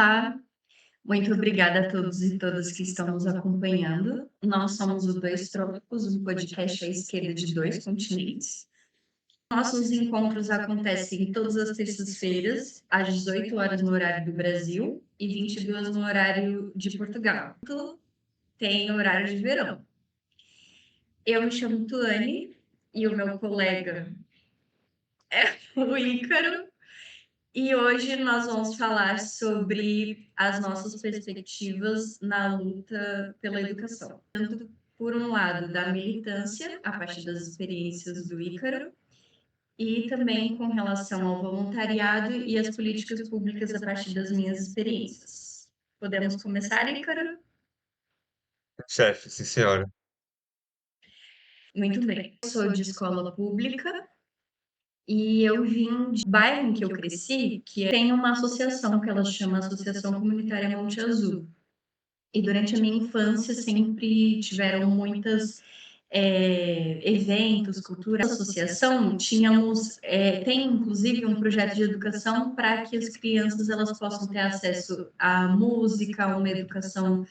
Olá, muito obrigada a todos e todas que estão nos acompanhando. Nós somos o Dois Trópicos, um podcast à esquerda de dois continentes. Nossos encontros acontecem todas as terças-feiras, às 18 horas no horário do Brasil e 22 no horário de Portugal. Tem horário de verão. Eu me chamo Tuane e o meu colega é o Ícaro. E hoje nós vamos falar sobre as nossas perspectivas na luta pela educação. Tanto por um lado da militância, a partir das experiências do Ícaro, e também com relação ao voluntariado e as políticas públicas a partir das minhas experiências. Podemos começar, Ícaro? Chefe, sim senhora. Muito bem. Eu sou de escola pública e eu vim de bairro em que eu cresci, que tem uma associação que ela chama Associação Comunitária Monte Azul. E durante a minha infância sempre tiveram muitas eventos, cultura, associação, tínhamos, tem inclusive um projeto de educação para que as crianças elas possam ter acesso à música, a uma educação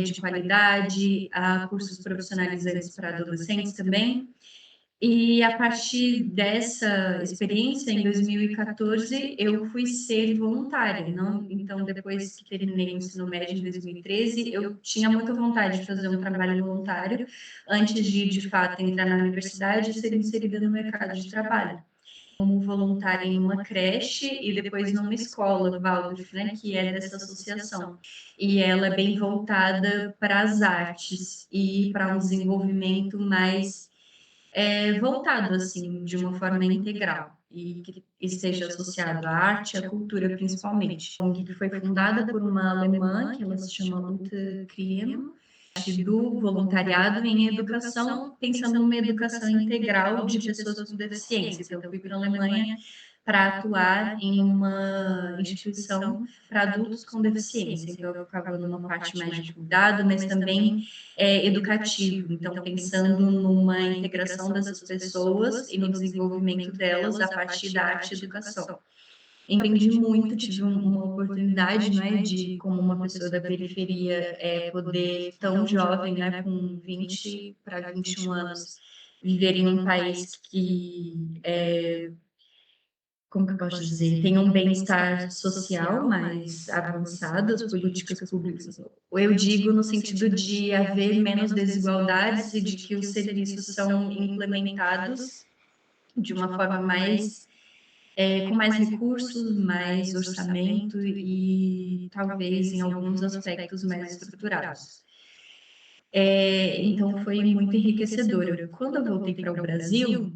de qualidade, a cursos profissionalizantes para adolescentes também. E a partir dessa experiência, em 2014, eu fui ser voluntária. Não? Então, depois que terminei o ensino médio em 2013, eu tinha muita vontade de fazer um trabalho voluntário antes de fato, entrar na universidade e ser inserida no mercado de trabalho. Como voluntária em uma creche e depois numa escola, Waldorf, né, que é dessa associação. E ela é bem voltada para as artes e para um desenvolvimento mais voltado assim de uma forma integral e que esteja associado à arte e à cultura principalmente. A ONG que foi fundada por uma alemã que ela se chama Ute Kriem, do voluntariado em educação, pensando numa educação integral de pessoas com deficiência. Então, eu fui para a Alemanha para atuar em uma instituição para adultos com deficiência. Então, eu ficava numa parte mais de cuidado, mas também educativo. Então, pensando numa integração dessas pessoas e no desenvolvimento delas a partir da arte e educação. Aprendi muito, tive uma oportunidade, né, de, como uma pessoa da periferia, poder, tão jovem, né, com 20 para 21 anos, viver em um país que como que eu posso dizer, tem um bem-estar social mais avançado, as políticas públicas. Eu digo no sentido de haver menos desigualdades e de que os serviços são implementados de uma forma mais com mais recursos, mais orçamento e talvez em alguns aspectos mais estruturados. Então foi muito enriquecedor. Quando eu voltei para o Brasil,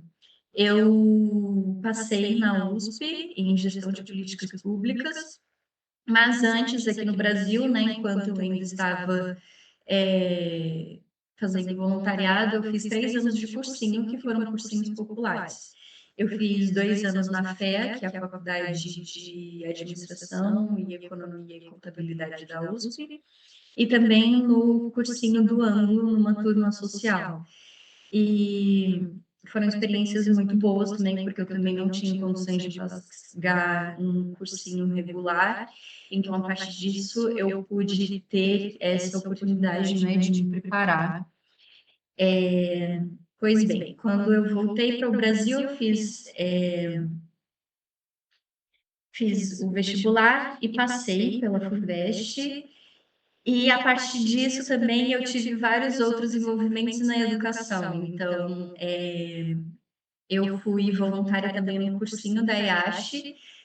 eu passei na USP em gestão de políticas públicas, mas antes aqui no Brasil, né, enquanto eu ainda estava fazendo voluntariado, eu fiz 3 anos de cursinho, que foram cursinhos populares. Eu fiz 2 anos na FEA, que é a Faculdade de Administração e Economia e Contabilidade da USP, e também no cursinho do Ângulo, numa turma social. E foram experiências muito boas também, porque eu também não tinha condições de pagar um cursinho regular. Então, a partir disso, eu pude ter essa oportunidade, né, de me preparar. Pois bem, quando eu voltei para o Brasil, eu fiz o vestibular e passei pela FUVEST. E a partir disso também eu tive vários outros envolvimentos na educação. Então, eu fui voluntária também no cursinho da IASH,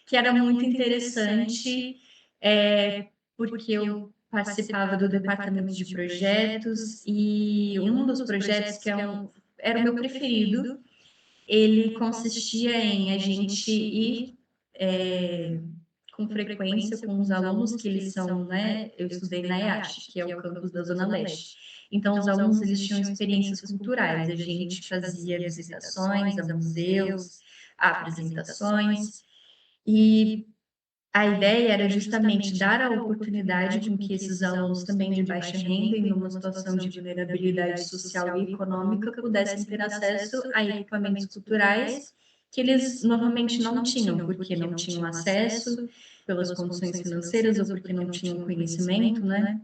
que era muito interessante, porque eu participava do departamento de projetos e um dos projetos era o meu preferido, ele consistia em a gente ir com frequência com os alunos que eles são, né? Eu estudei na IASH, que é o campus da Zona Leste. Então, os alunos eles tinham experiências culturais. A gente fazia visitações a museus, apresentações, e a ideia era justamente dar a oportunidade com que esses alunos também de baixa renda, em uma situação de vulnerabilidade social e econômica, pudessem ter acesso a equipamentos culturais que eles normalmente não tinham, porque não tinham acesso pelas condições financeiras ou porque não tinham conhecimento, né?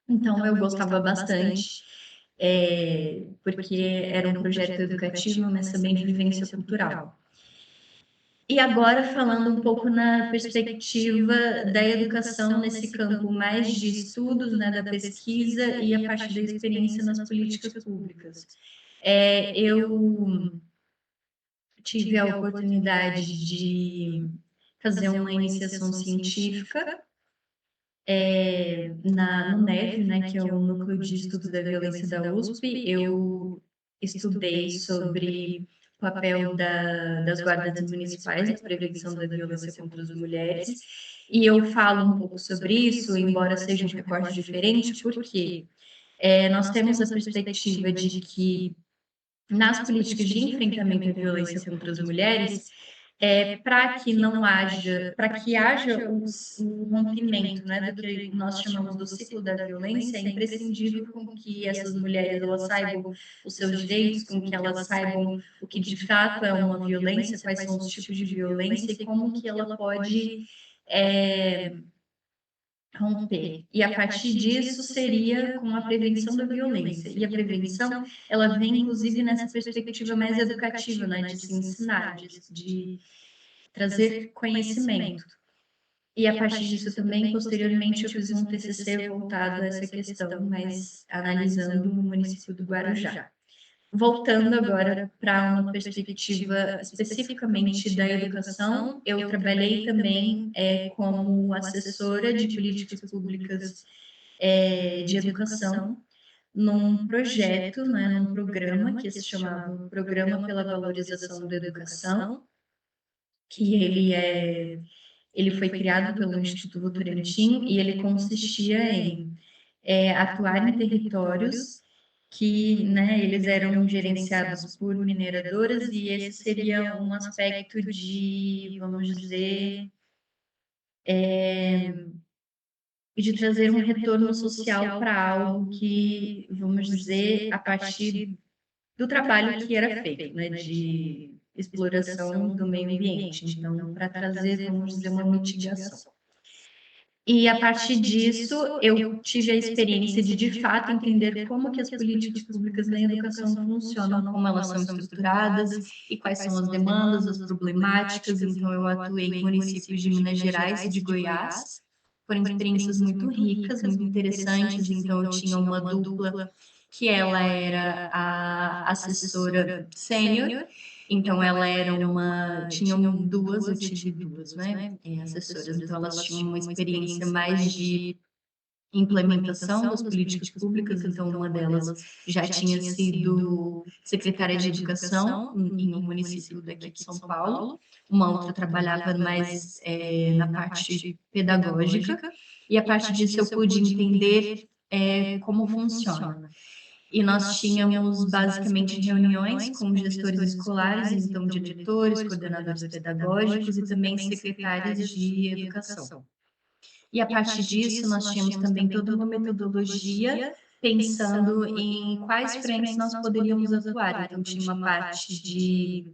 Então, eu gostava bastante, porque era um projeto educativo, mas também de vivência cultural. E agora, falando um pouco na perspectiva da educação nesse campo mais de estudos, né, da pesquisa e a partir da experiência nas políticas públicas. Eu tive a oportunidade de fazer uma iniciação científica no NEV, né, que é o Núcleo de Estudos da Violência da USP. Eu estudei sobre o papel das guardas municipais na prevenção da violência contra as mulheres, e eu falo um pouco sobre isso, embora seja um recorte diferente, porque nós temos a perspectiva de que nas políticas de enfrentamento à violência contra as mulheres, para que não haja, para que haja o rompimento, né, do que nós chamamos do ciclo da violência, é imprescindível com que essas mulheres elas saibam os seus direitos, com que elas saibam o que de fato é uma violência, quais são os tipos de violência e como que ela pode romper. E a partir disso seria com a prevenção da violência. E a prevenção, ela vem inclusive nessa perspectiva mais educativa, né, de se ensinar, de trazer conhecimento. E a partir disso também, posteriormente, eu fiz um TCC voltado a essa questão, mas analisando o município do Guarujá. Voltando agora para uma perspectiva especificamente da educação, eu trabalhei também como assessora de políticas públicas de educação num projeto, né, num programa que se chamava Programa pela Valorização da Educação, que ele foi criado pelo Instituto Votorantim e ele consistia em atuar em territórios que, né, eles eram gerenciados por mineradoras e esse seria um aspecto de, vamos dizer, de trazer um retorno social para algo que, vamos dizer, a partir do trabalho que era feito, né, de exploração do meio ambiente. Então, para trazer, vamos dizer, uma mitigação. E a partir disso, eu tive a experiência de fato, entender como que as políticas públicas da educação funcionam, como elas são estruturadas e quais são as demandas, as problemáticas. Então, eu atuei em municípios de Minas Gerais e de Goiás. Foram experiências muito ricas, muito interessantes. Então, eu tinha uma dupla que ela era a assessora sênior. Então, ela era tinham duas, eu tive duas, né, assessoras. Então, elas tinham uma experiência mais de implementação das políticas públicas. Então, uma delas já tinha sido secretária de educação em um município daqui de São Paulo. Uma outra trabalhava mais na parte pedagógica. E a partir disso, eu pude entender como funciona. E nós tínhamos basicamente reuniões com gestores escolares, então diretores, coordenadores pedagógicos e também secretárias de educação. E a partir disso, nós tínhamos também toda uma metodologia pensando em quais frentes nós poderíamos atuar. Então, tinha uma parte de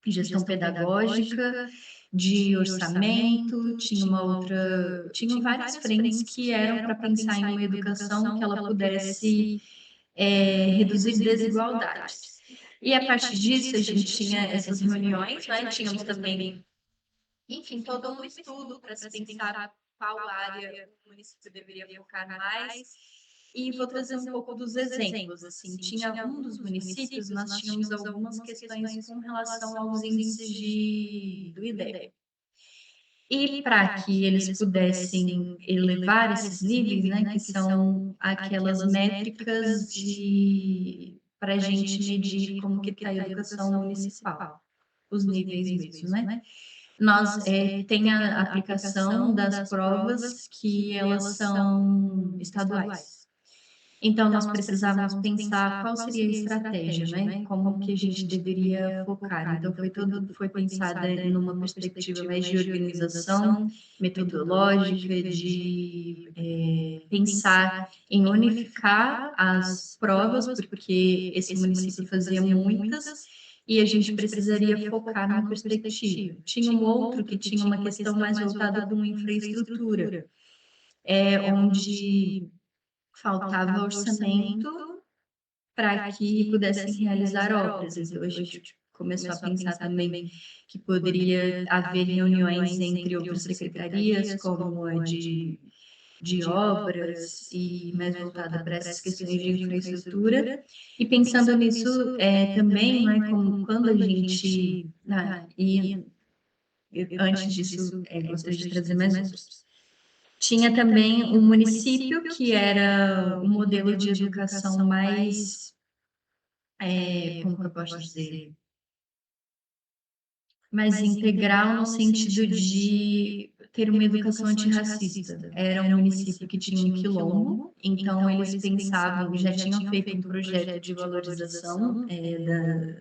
gestão pedagógica, de orçamento, tinham várias frentes que eram para pensar em uma educação que ela pudesse reduzir desigualdades. E a partir disso, a gente tinha essas reuniões, né? Tínhamos também, enfim, todo um estudo para se pensar qual área o município deveria focar mais. E vou trazer um pouco dos exemplos. Assim, tinha um dos municípios, nós tínhamos algumas questões com relação aos índices do IDEB. E para que eles pudessem elevar esses níveis, né, que são aquelas métricas para a gente medir como que está a educação municipal, os níveis mesmo, né? Nós tem a aplicação das provas que elas são estaduais. Então, nós precisávamos pensar qual seria a estratégia, né? Como que a gente deveria focar. Então, foi pensada numa perspectiva mais de organização, metodológica, de pensar em unificar as provas, porque esse município fazia muitas, e a gente precisaria focar numa perspectiva. Tinha um outro que tinha uma questão mais voltada com infraestrutura, onde faltava orçamento para que pudessem realizar obras. Então, a gente começou a pensar também que poderia haver reuniões entre outras secretarias, como a de obras e mais voltada para essas questões de infraestrutura. E pensando nisso, também, não é, como quando a gente... antes disso, gostaria de trazer mais outros. Tinha também um município que era um modelo de educação mais, como que eu posso dizer? Mais integral no sentido de ter uma educação antirracista. Era um município que tinha um quilombo, então eles pensavam, já tinham feito um projeto de valorização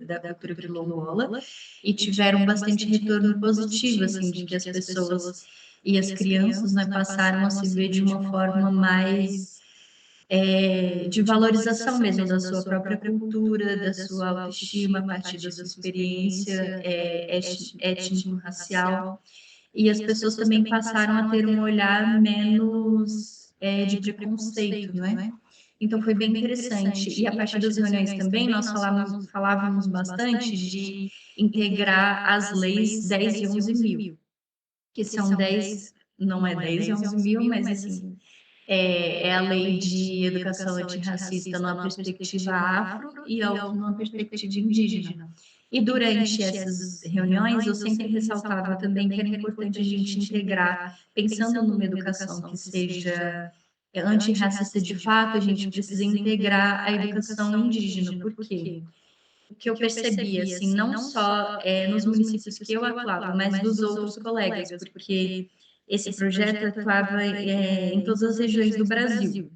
da cultura quilombola e tiveram bastante retorno positivo, assim, de que as pessoas e as crianças, né, passaram a se ver de uma forma mais de valorização mesmo da sua própria cultura, da sua autoestima, a partir da sua experiência étnico-racial. E as pessoas também passaram a ter um olhar menos de preconceito, não é? Então, foi bem interessante. E a partir das reuniões também, nós falávamos bastante de integrar as leis 10 e 11 mil, que são 10, não é 10 e 11 mil, mas assim, é a lei de educação antirracista numa perspectiva afro e outra numa perspectiva indígena. E durante essas reuniões, eu sempre ressaltava também que era importante a gente integrar, pensando numa educação que seja antirracista de fato, a gente precisa integrar a educação indígena. Por quê? O que eu percebia, assim, não só nos municípios que eu atuava, mas dos outros colegas, porque esse projeto atuava em todas as regiões do Brasil.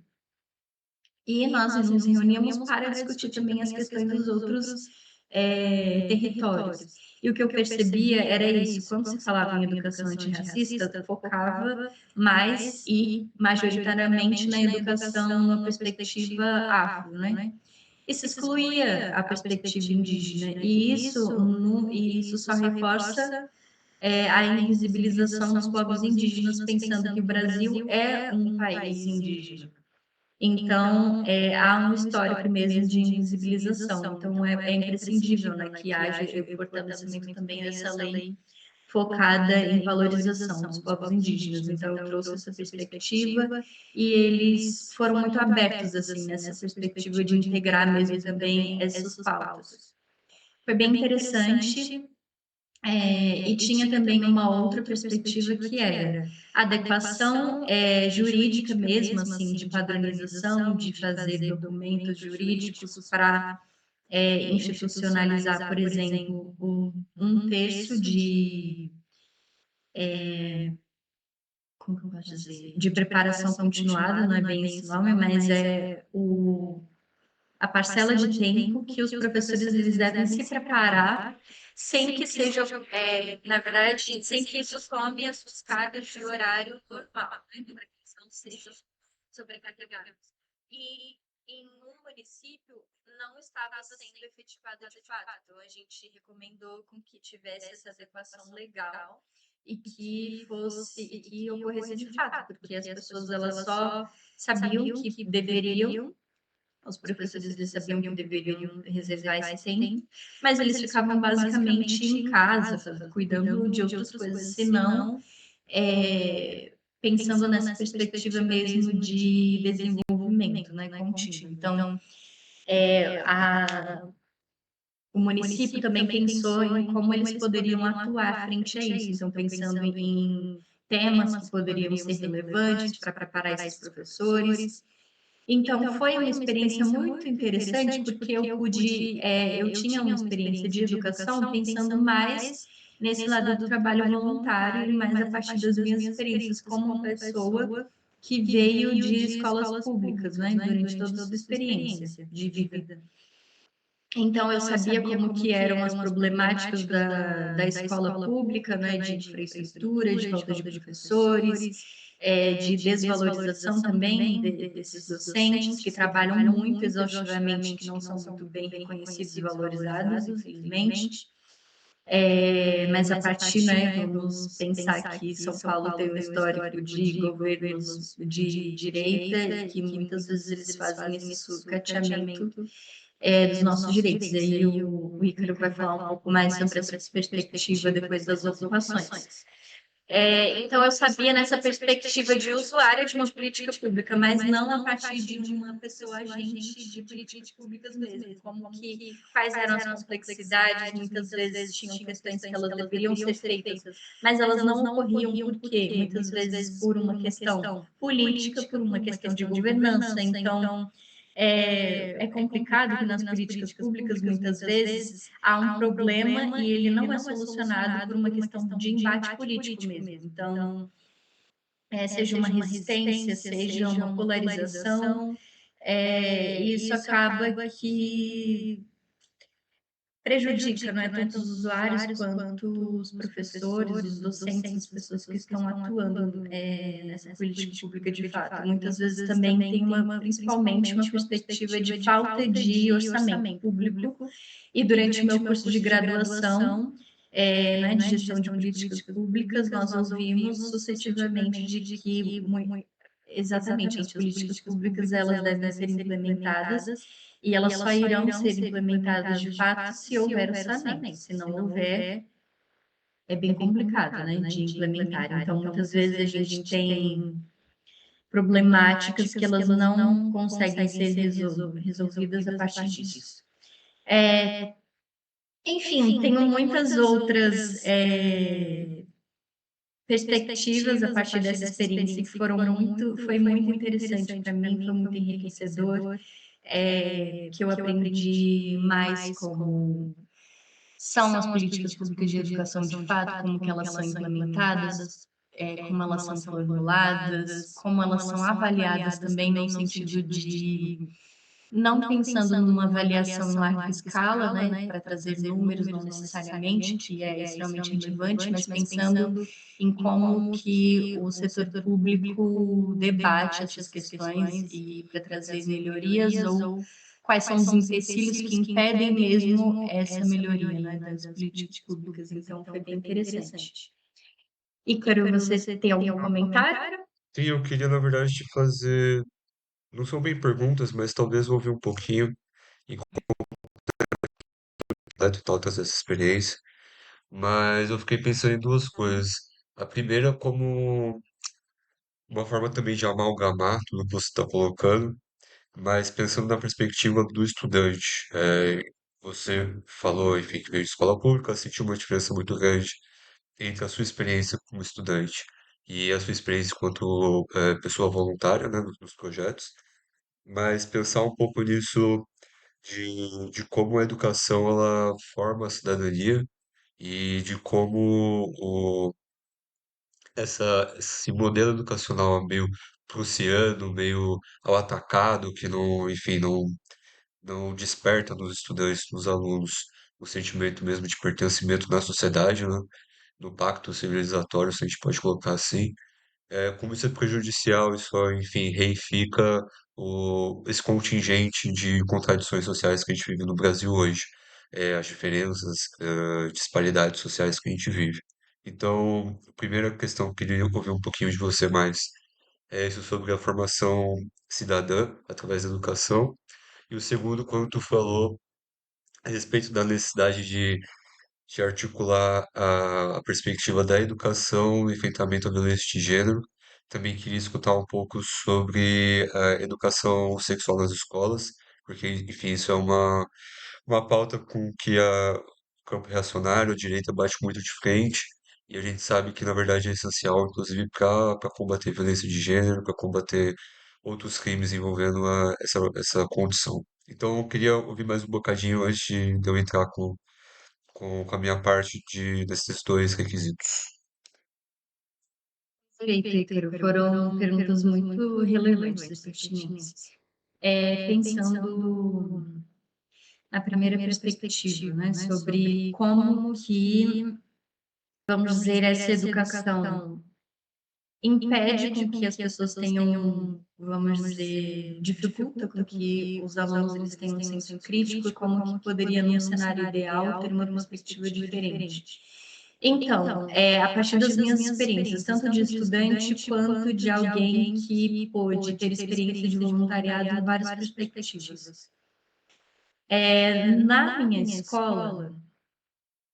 E nós nos reuníamos para discutir também as questões dos outros territórios. E o que eu percebia era isso, quando se falava em educação antirracista, focava mais e majoritariamente na educação numa perspectiva afro, né? Isso excluía a perspectiva indígena, e isso só reforça a invisibilização dos povos indígenas, pensando que o Brasil é um país indígena. Então, há um histórico mesmo de invisibilização. Então, é imprescindível, né, que haja o fortalecimento também dessa lei focada em valorização dos povos indígenas. Então, eu trouxe essa perspectiva e eles foram muito abertos, assim, nessa perspectiva de integrar mesmo também essas pautas. Foi bem interessante. E tinha também uma outra perspectiva que era a adequação jurídica mesmo, assim, de padronização, de fazer documentos jurídicos para institucionalizar, por exemplo, um terço como que eu posso dizer, de preparação continuada, não é bem esse nome, mas a parcela de tempo que os professores eles devem se preparar sem que seja, na verdade, sem que isso tome as suas cargas de horário normal, né? Para que eles não sejam sobrecarregados. E em um município não estava sendo efetivada de fato. Então, a gente recomendou com que tivesse essa adequação legal e que ocorresse de fato, porque as pessoas elas só sabiam que deveriam, os professores eles sabiam que deveriam reservar esse tempo, mas eles ficavam basicamente em casa, cuidando de outras coisas, senão pensando nessa perspectiva mesmo de desenvolvimento, né, contínuo. Então, o município também pensou em como eles poderiam atuar frente a isso, então pensando em temas que poderiam ser relevantes para preparar esses professores. Então, foi uma experiência muito interessante, porque eu tinha uma experiência de educação pensando mais nesse lado do trabalho voluntário e mais a partir das minhas experiências como uma pessoa que veio de escolas públicas, né, durante toda a sua experiência de vida. Então, eu sabia como que eram as problemáticas da escola pública, né, de infraestrutura, de falta de professores, de desvalorização também desses docentes que trabalham muito exaustivamente, que não são muito bem reconhecidos e valorizados, infelizmente. Mas a partir, né, vamos pensar que São Paulo tem um histórico de governos de direita, que muitas vezes eles fazem esse sucateamento dos nossos direitos. E aí o Ícaro vai falar um pouco mais sobre essa perspectiva depois das ocupações. Então, eu sabia nessa perspectiva de usuária de uma política pública, mas não a partir de uma pessoa agente de políticas públicas mesmo, quais eram as complexidades, muitas vezes tinham questões que elas deveriam ser feitas, mas elas não ocorriam por quê? Muitas vezes por uma questão política, por uma questão de governança. Então, é complicado que nas políticas públicas, muitas vezes, há um problema e ele não é solucionado por uma questão de embate político mesmo. Então, seja uma resistência, seja uma polarização, e isso acaba que prejudica, não é tanto os usuários quanto os professores, os docentes, as pessoas que estão atuando nessa política pública de fato. Muitas vezes também tem principalmente uma perspectiva de falta de orçamento público, e durante o meu curso de graduação, né, de gestão de políticas públicas, nós ouvimos sucessivamente de que exatamente as políticas públicas elas devem ser implementadas e elas só irão ser implementadas de fato se houver orçamento. Se não houver, é bem complicado, né, de implementar. Então, muitas vezes a gente tem problemáticas que elas não conseguem ser resolvidas a partir disso. Enfim, tenho muitas outras perspectivas a partir dessa experiência que foi muito interessante para mim, foi muito enriquecedor, que eu aprendi mais como são as políticas públicas de educação de fato, como que elas são implementadas, como elas são formuladas, como elas são avaliadas também no sentido de não pensando numa avaliação em larga escala, né, para trazer números, não necessariamente, que é extremamente relevante, mas pensando em como que o setor público debate essas questões e para trazer melhorias ou quais são os empecilhos que impedem mesmo essa melhoria, né, das políticas públicas. Então, foi bem interessante. Ícaro, você tem algum comentário? Sim, eu queria, na verdade, te fazer. Não são bem perguntas, mas talvez ouvir um pouquinho e completo toda essa experiência. Mas eu fiquei pensando em duas coisas. A primeira, como uma forma também de amalgamar tudo que você está colocando, mas pensando na perspectiva do estudante. Você falou, enfim, que veio de escola pública, sentiu uma diferença muito grande entre a sua experiência como estudante e a sua experiência enquanto pessoa voluntária, né, nos projetos, mas pensar um pouco nisso de como a educação ela forma a cidadania e de como esse modelo educacional meio prussiano, meio ao atacado, que não, enfim, não desperta nos estudantes, nos alunos, o sentimento mesmo de pertencimento na sociedade, né? No pacto civilizatório, se a gente pode colocar assim. Como isso é prejudicial, isso, enfim, reifica esse contingente de contradições sociais que a gente vive no Brasil hoje, as diferenças, disparidades sociais que a gente vive. Então, a primeira questão que eu queria ouvir um pouquinho de você mais é isso sobre a formação cidadã através da educação. E o segundo, quando tu falou a respeito da necessidade de articular a perspectiva da educação no enfrentamento à violência de gênero. Também queria escutar um pouco sobre a educação sexual nas escolas, porque, enfim, isso é uma pauta com que o campo reacionário, a direita bate muito de frente, e a gente sabe que, na verdade, é essencial, inclusive, para combater violência de gênero, para combater outros crimes envolvendo essa condição. Então, eu queria ouvir mais um bocadinho antes de eu entrar com a minha parte desses dois requisitos. Perfeito, Ícaro. Foram perguntas muito relevantes e pertinentes. Pensando na primeira perspectiva, né, sobre como que, vamos dizer, essa educação impede com que as pessoas tenham, vamos dizer, dificulta com que os alunos eles tenham um senso crítico e como que poderia, num cenário ideal, ter uma perspectiva diferente. Então, a partir das minhas experiências, tanto de estudante quanto de alguém que pôde ter experiência de voluntariado em várias perspectivas. Na minha escola,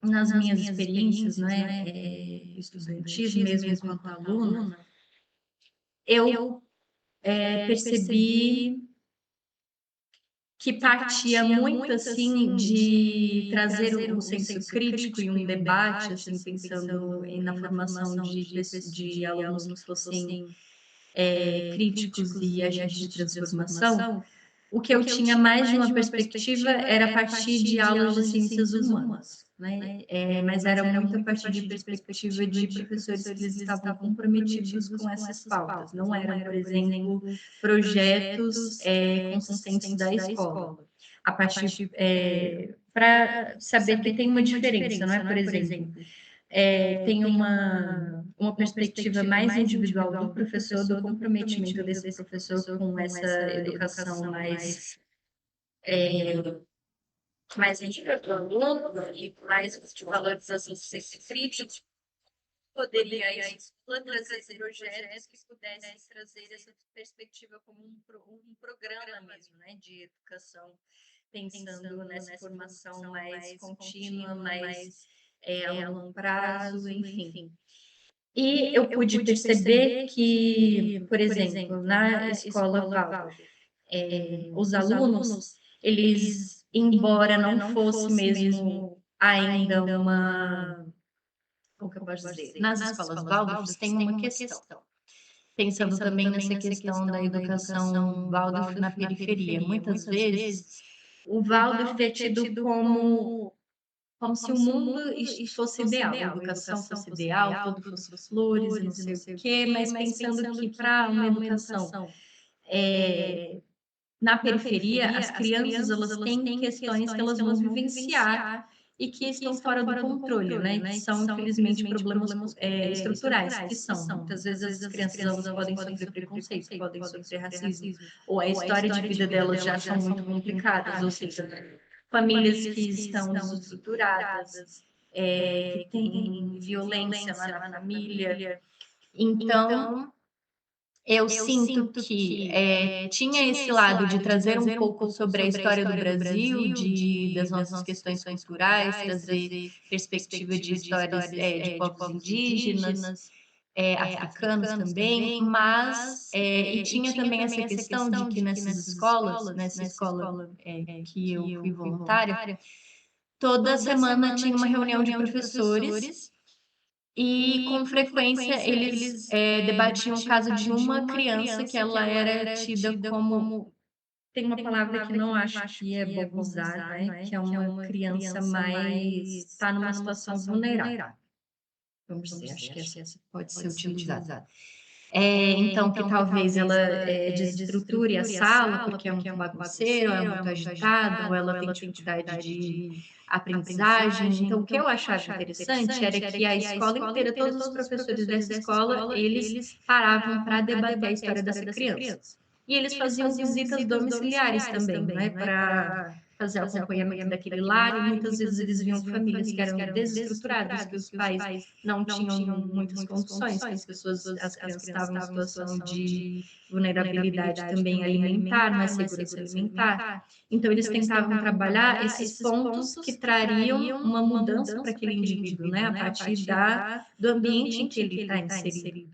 nas minhas experiências, né, estudantis, mesmo enquanto aluna, eu percebi que partia muito assim de trazer o senso crítico e um debate, assim, pensando na formação de alunos que fossem críticos e agentes de transformação. O que eu tinha mais de uma perspectiva era a partir de aulas de ciências humanas, né? Mas era muito a partir de perspectiva de professores que eles estavam comprometidos com essas pautas. Não eram, por exemplo, projetos consistentes da escola. A partir para saber que tem uma diferença, não é? Por exemplo, tem uma perspectiva mais individual do professor, do comprometimento desse professor com essa educação mais íntegra do aluno e mais de valorização do senso crítico, poderia a escola trazer projetos que pudessem trazer essa perspectiva como um programa mesmo, né, de educação, pensando nessa formação mais contínua, mais a longo prazo, enfim. E eu pude perceber que, por exemplo, na escola Waldorf, os alunos, eles, embora não fosse mesmo ainda como que eu posso dizer? Nas escolas Waldorf tem uma questão. Pensando também nessa questão da educação Waldorf na periferia. Muitas vezes, o Waldorf é tido como se o mundo fosse ideal, a educação fosse ideal, tudo fosse flores e não sei o quê, mas pensando que para uma educação na periferia, as crianças elas têm questões que elas vão vivenciar e que estão fora do controle, né? Que são, infelizmente, problemas estruturais, que são, muitas vezes, as crianças elas podem sofrer preconceito, podem sofrer racismo, ou a história de vida delas já são muito complicadas, ou seja, famílias que estão desestruturadas, que têm violência na família. Então, eu sinto que tinha esse lado de trazer um pouco sobre a história do Brasil, das nossas questões culturais, trazer perspectiva de histórias de povos indígenas, africanos também, mas e tinha também essa questão de que nessas escolas, nessa escola que eu fui voluntária, toda semana tinha uma reunião de professores e com frequência eles debatiam o caso de uma criança que ela era tida como. Tem uma palavra que não acho que é bom usar, né? Que é uma criança mais. Está numa situação vulnerável. Vamos dizer, acho que essa pode ser utilizada. Então, que talvez ela desestruture a sala porque é muito bagunceiro, é muito agitado, ou ela tem dificuldade de aprendizagem. Então, o que eu achava interessante era que a escola inteira, todos os professores dessa escola, eles paravam para debater a história dessa criança. E eles faziam visitas domiciliares também, né, para fazer o acompanhamento daquele lar, e muitas vezes eles viam famílias que eram desestruturadas, que os pais não tinham muitas condições, que as crianças estavam em situação de vulnerabilidade também alimentar, na segurança alimentar. Então, eles tentavam trabalhar esses pontos que trariam uma mudança para aquele indivíduo, né, a partir do ambiente em que ele está inserido.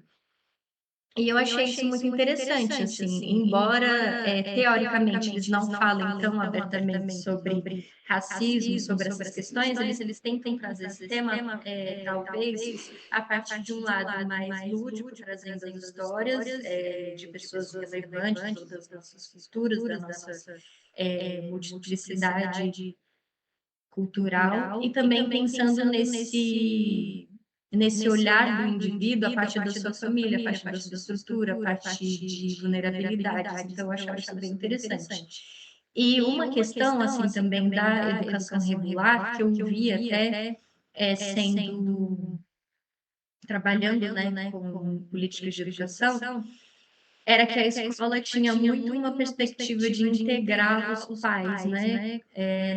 E eu achei isso muito interessante, assim, embora teoricamente eles não falem tão abertamente sobre racismo, sobre essas questões, eles tentam trazer esse tema, talvez, a partir de um lado mais lúdico, trazendo as histórias de pessoas relevantes, das nossas culturas, da nossa multiplicidade cultural, e também pensando nesse olhar do indivíduo a partir da sua família, a partir da sua estrutura, a partir de vulnerabilidades. Então, eu achava isso bem interessante. E uma questão, assim, também da educação regular, que eu vi até sendo trabalhando, né, com políticas de educação, era que a escola tinha muito uma perspectiva de integrar os pais, né,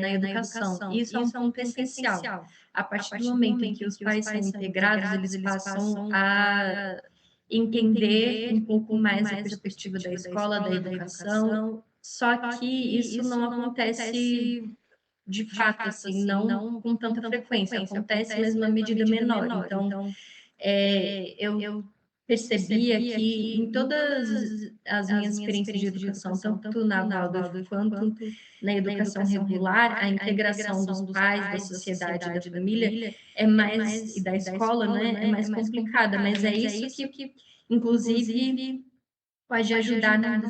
na educação. Isso é um ponto essencial. A partir do momento em que os pais são integrados, eles passam a entender um pouco mais a perspectiva da escola, da educação, só que isso não acontece de fato, assim, não com tanta frequência, acontece, mas numa medida menor. Então, eu percebi aqui em todas as minhas experiências de educação, tanto na Waldorf quanto na educação regular, a integração dos pais, da sociedade, da família é mais, e da escola, né, é mais complicada, mas é isso que, inclusive, pode ajudar no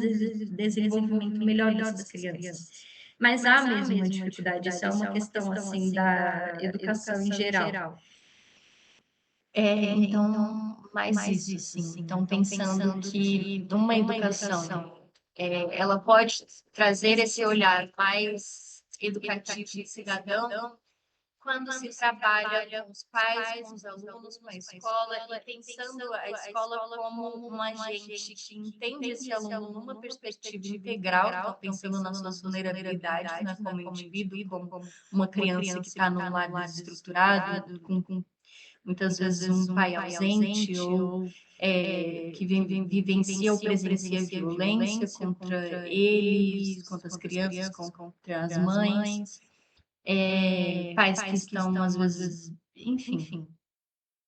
desenvolvimento melhor dessas crianças. Mas há mesmo uma dificuldade, isso é uma questão, assim, da educação em geral. Então, mais isso, assim. Então, pensando que numa educação, ela pode trazer esse olhar mais educativo e cidadão quando se trabalha com os pais, com os alunos, com a escola, e pensando a escola como um agente que entende esse aluno numa perspectiva integral, então pensando nas suas vulnerabilidades, né, como indivíduo, como uma criança que está num lar desestruturado, com muitas vezes um pai ausente ou que vivencia ou presencia violência contra eles, contra as crianças, contra as mães, pais que estão, às vezes, enfim,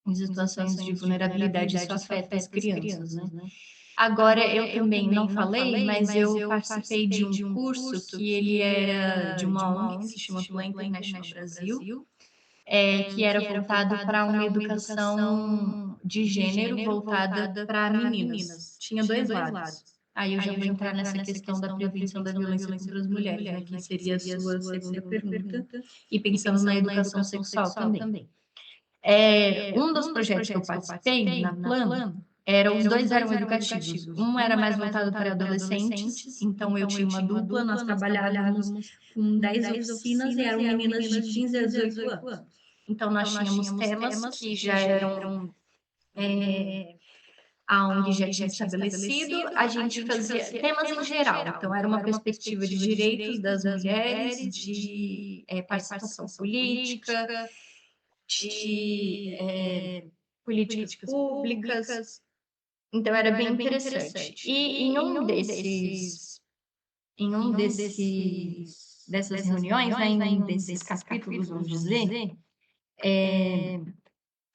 em situações de vulnerabilidade, isso afeta as crianças, né? Agora, eu também não falei, mas eu participei de um curso que ele era de uma ONG, que se chama Plan International Brasil, que era voltado para uma educação de gênero voltada para meninas. Tinha dois lados. Aí eu já vou entrar nessa questão da prevenção da violência contra as mulheres, né, que seria a sua segunda pergunta, e pensando na educação sexual também. Um dos projetos que eu participei na Plan, os dois eram educativos. Um era mais voltado para adolescentes, então eu tinha uma dupla, Nós trabalhávamos com 10 oficinas e eram meninas de 15 a 18 anos. Então, nós tínhamos temas que já eram a ONG já tinha estabelecido, a gente fazia temas em geral. Então, era uma perspectiva de direitos das mulheres, de participação política, de políticas públicas. Então, era bem interessante. E em dessas reuniões, né, em um desses capítulos, vamos dizer,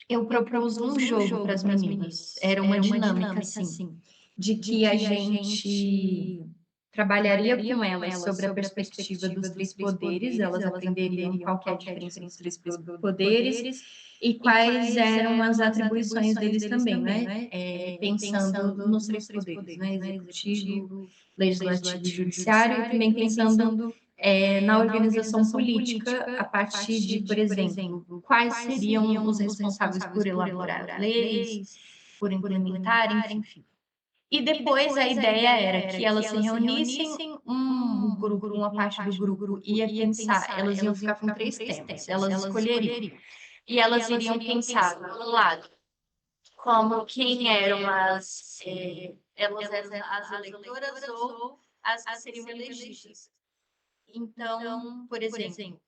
eu propus um jogo para as meninas. Era uma dinâmica, assim, de que a gente trabalharia com elas sobre a perspectiva dos três poderes, elas aprenderiam qual que é a diferença dos três poderes e quais eram as atribuições deles também, né? Pensando nos três poderes, né? Executivo, legislativo e judiciário, e também pensando na organização política, a partir de, por exemplo, quais seriam os responsáveis por elaborar leis, por implementar, enfim. E depois a ideia era que elas se reunissem, um grupo, uma parte do grupo ia pensar, elas iam ficar com três temas, elas escolheriam. E elas iriam pensar, por um lado, como quem eram elas eram as eleitoras ou as que seriam elegidas. Então, por exemplo,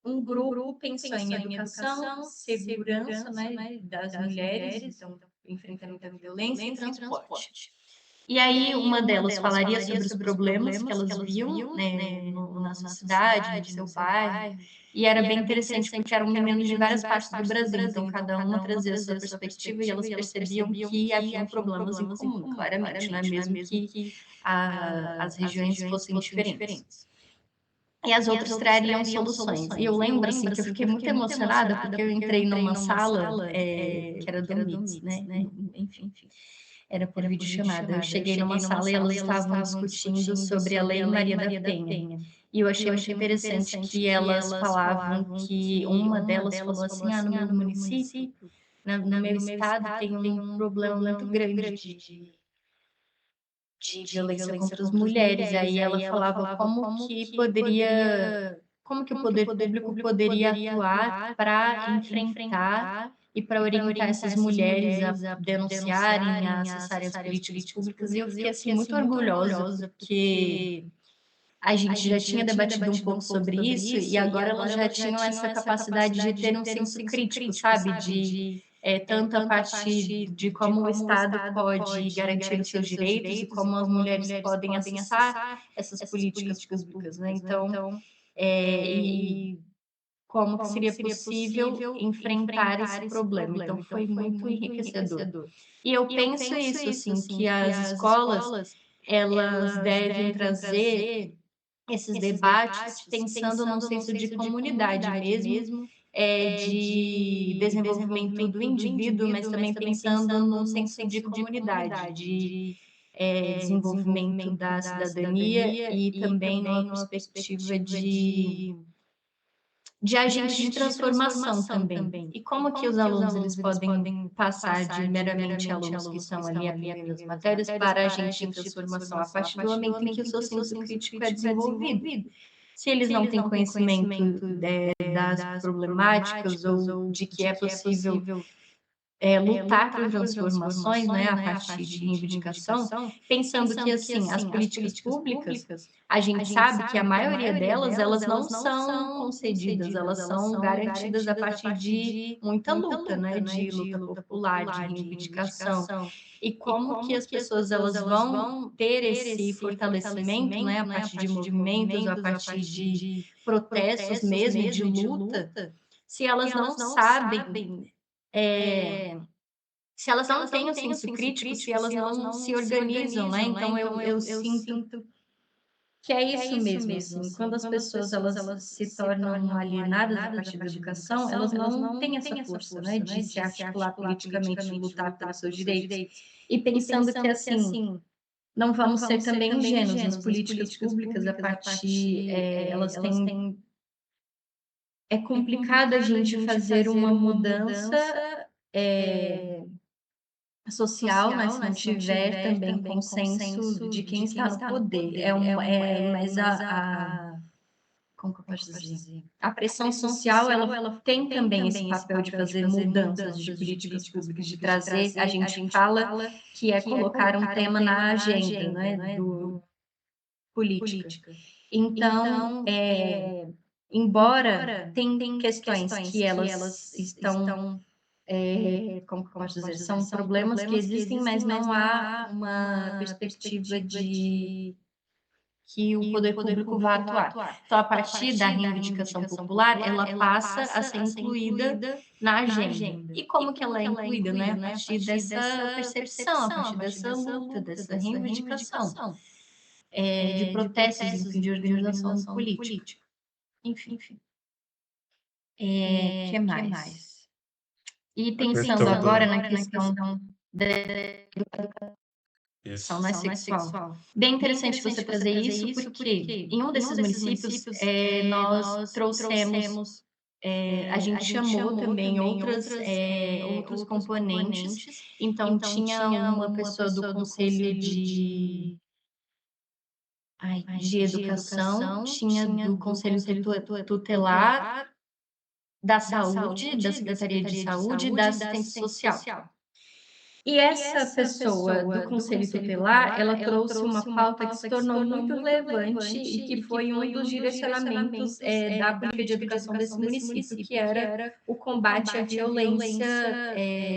um grupo pensou em educação, segurança, né, das mulheres, então, enfrentamento à violência e transporte. E aí, uma delas falaria sobre os problemas que elas viam, né, na sua cidade, no seu bairro, e era bem interessante porque eram meninos de várias partes do Brasil, então cada uma trazia a sua perspectiva e elas percebiam que haviam problemas em comum, claramente, né, mesmo que as regiões fossem diferentes. E as outras trariam soluções. E eu lembro, assim, que eu fiquei muito emocionada porque eu entrei numa sala que era do MITS, né? Enfim, era por videochamada. Eu cheguei numa sala e elas estavam discutindo sobre a Lei Maria da Penha. E eu achei muito interessante que elas falavam que uma delas falou assim, no meu município, no meu estado, tem um problema muito grande de violência contra as mulheres. Aí ela falava como que o poder público poderia atuar para enfrentar e para orientar essas mulheres a denunciarem, a acessarem as políticas públicas. E eu fiquei assim muito orgulhosa, porque a gente já tinha debatido um pouco sobre isso e agora elas já tinham essa capacidade de ter um senso crítico, sabe? De tanto a parte de como o Estado pode garantir os seus direitos e como as mulheres podem acessar essas políticas públicas, né? Então, e como que seria possível enfrentar esse problema. Então, foi muito enriquecedor. E eu penso isso, assim, que as escolas, elas devem trazer esses debates pensando num senso de comunidade mesmo, de desenvolvimento do indivíduo, mas também pensando num senso de comunidade, de desenvolvimento da cidadania e também numa perspectiva de agentes de transformação também. E como que os alunos eles podem passar de meramente alunos que estão ali aprendendo as matérias para agentes de transformação a partir do momento em que o seu senso crítico é desenvolvido? Se eles não têm conhecimento das problemáticas ou de que é possível lutar por transformações, né, a partir de reivindicação, pensando que, assim, as políticas públicas, a gente sabe que a maioria delas, elas não são concedidas, elas são garantidas a partir de muita luta, né, de luta popular, de reivindicação. E como que as pessoas, elas vão ter esse fortalecimento, né, a partir de movimentos, a partir de protestos mesmo, de luta, se elas não sabem se elas não têm o senso crítico, se elas não se organizam, né? Então eu sinto que é isso mesmo, assim, quando as pessoas elas se tornam alienadas a partir da educação, elas não têm essa força, né, de se articular politicamente, de lutar pelos seus direitos. E pensando que assim, não vamos ser também ingênuos nas políticas públicas a partir, elas têm é complicado a gente fazer uma mudança social, né, se não tiver também consenso de quem está no poder. Mas como que eu posso dizer? A pressão social, ela tem também esse papel de fazer mudanças de políticas públicas, de trazer, a gente fala que é colocar um tema na agenda, né, do política. Então, embora tem questões que elas estão como que eu posso dizer? São problemas que existem, mas não há uma perspectiva de que o poder público vá atuar. Então, a partir da reivindicação popular, ela passa a ser incluída na agenda. E como que ela é incluída, né? A partir dessa percepção, a partir dessa luta, dessa reivindicação, de protestos, enfim, de organização política. Enfim. Que mais? E pensando Então, agora Dan, na questão da educação, isso. né, sexual. Bem interessante você trazer isso, porque em um desses municípios nós trouxemos, a gente chamou também outros componentes. Então, tinha uma pessoa do Conselho de Educação, tinha do Conselho Tutelar da Saúde, da Secretaria de Saúde e da Assistência Social. E essa pessoa do Conselho Tutelar, ela trouxe uma pauta que se tornou muito relevante e que foi um dos direcionamentos da política de educação desse município, que era o combate à violência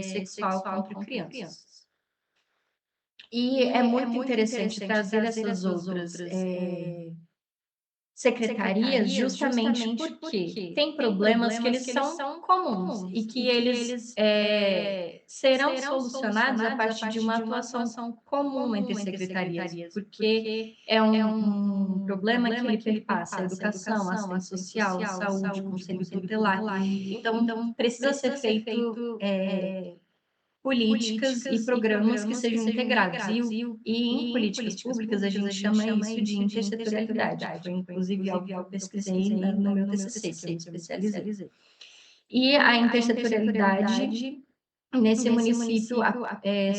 sexual contra crianças. E é muito interessante trazer essas outras secretarias justamente porque tem problemas que eles são comuns e que eles serão solucionados a partir de uma atuação comum entre secretarias, porque é um problema que ele perpassa a educação, a assistência social, a saúde, o conselho tutelar. Então, precisa ser feito políticas e programas que sejam integrados. E em políticas públicas a gente chama isso de intersetorialidade, que foi inclusive algo que eu pesquisei no meu TCC, que eu me especializei. E a intersetorialidade nesse município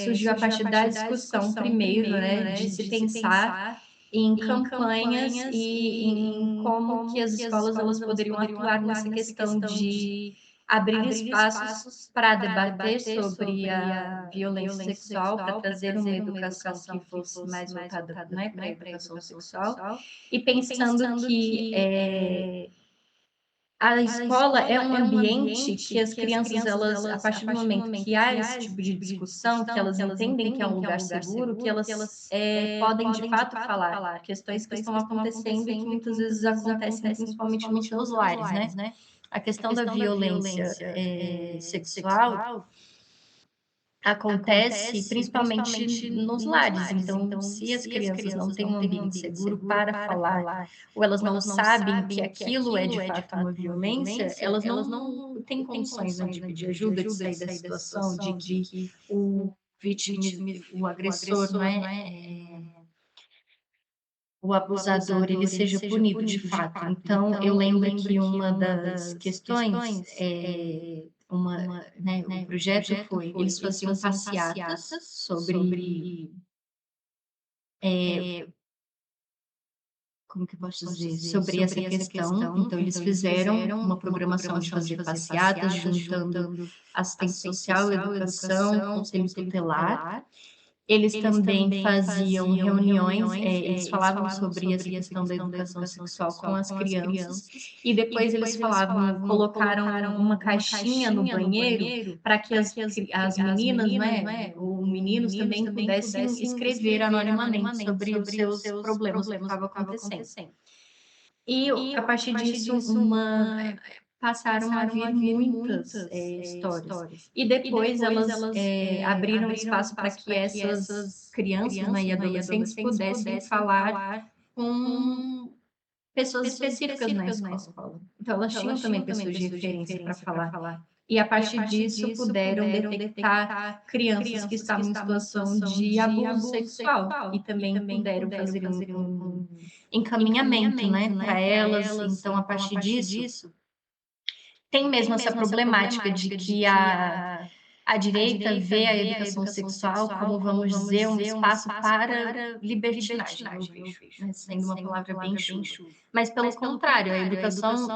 surgiu a partir da discussão primeiro, né, de se pensar em campanhas e em como que as escolas elas poderiam atuar nessa questão de abrir espaços para debater sobre a violência sexual, para trazer uma educação que fosse mais voltada, né, para a educação sexual, e pensando que a escola é um ambiente que as crianças, elas, a partir do momento que há esse tipo de discussão, que elas entendem que é um lugar seguro, que elas podem de fato falar questões que estão acontecendo e que muitas vezes acontecem principalmente nos seus lares, né? A questão da violência sexual acontece principalmente nos lares. Então, se as crianças não têm um ambiente seguro para falar, ou elas não sabem que aquilo é de fato uma violência, elas não têm condições, né, de pedir ajuda, de sair da situação, de que o o agressor, o abusador, ele seja punido de fato. Então, eu lembro que uma das questões né, o projeto foi, eles faziam passeatas sobre, como que eu posso dizer, sobre essa questão. Então, eles fizeram uma programação de fazer passeatas, juntando assistente social, educação, conselho tutelar. Eles também faziam reuniões, eles falavam sobre essa questão da educação sexual com as crianças, e depois eles falavam, colocaram uma caixinha no banheiro para que as meninas, né, ou meninos também pudessem escrever anonimamente sobre os seus problemas que estavam acontecendo. E a partir disso, passaram a vir muitas histórias. E depois elas abriram espaço para que essas crianças, né, e adolescentes pudessem falar com pessoas específicas na escola. Então, elas tinham também pessoas de referência para falar. E a partir disso, puderam detectar crianças que estavam em situação de abuso sexual. E também puderam fazer um encaminhamento, né, para elas. Então, a partir disso, tem mesmo essa problemática de que a direita vê a educação sexual como, vamos dizer, um espaço para libertinagem, eu vejo, né, sendo uma palavra bem chuva. Mas, pelo contrário, a educação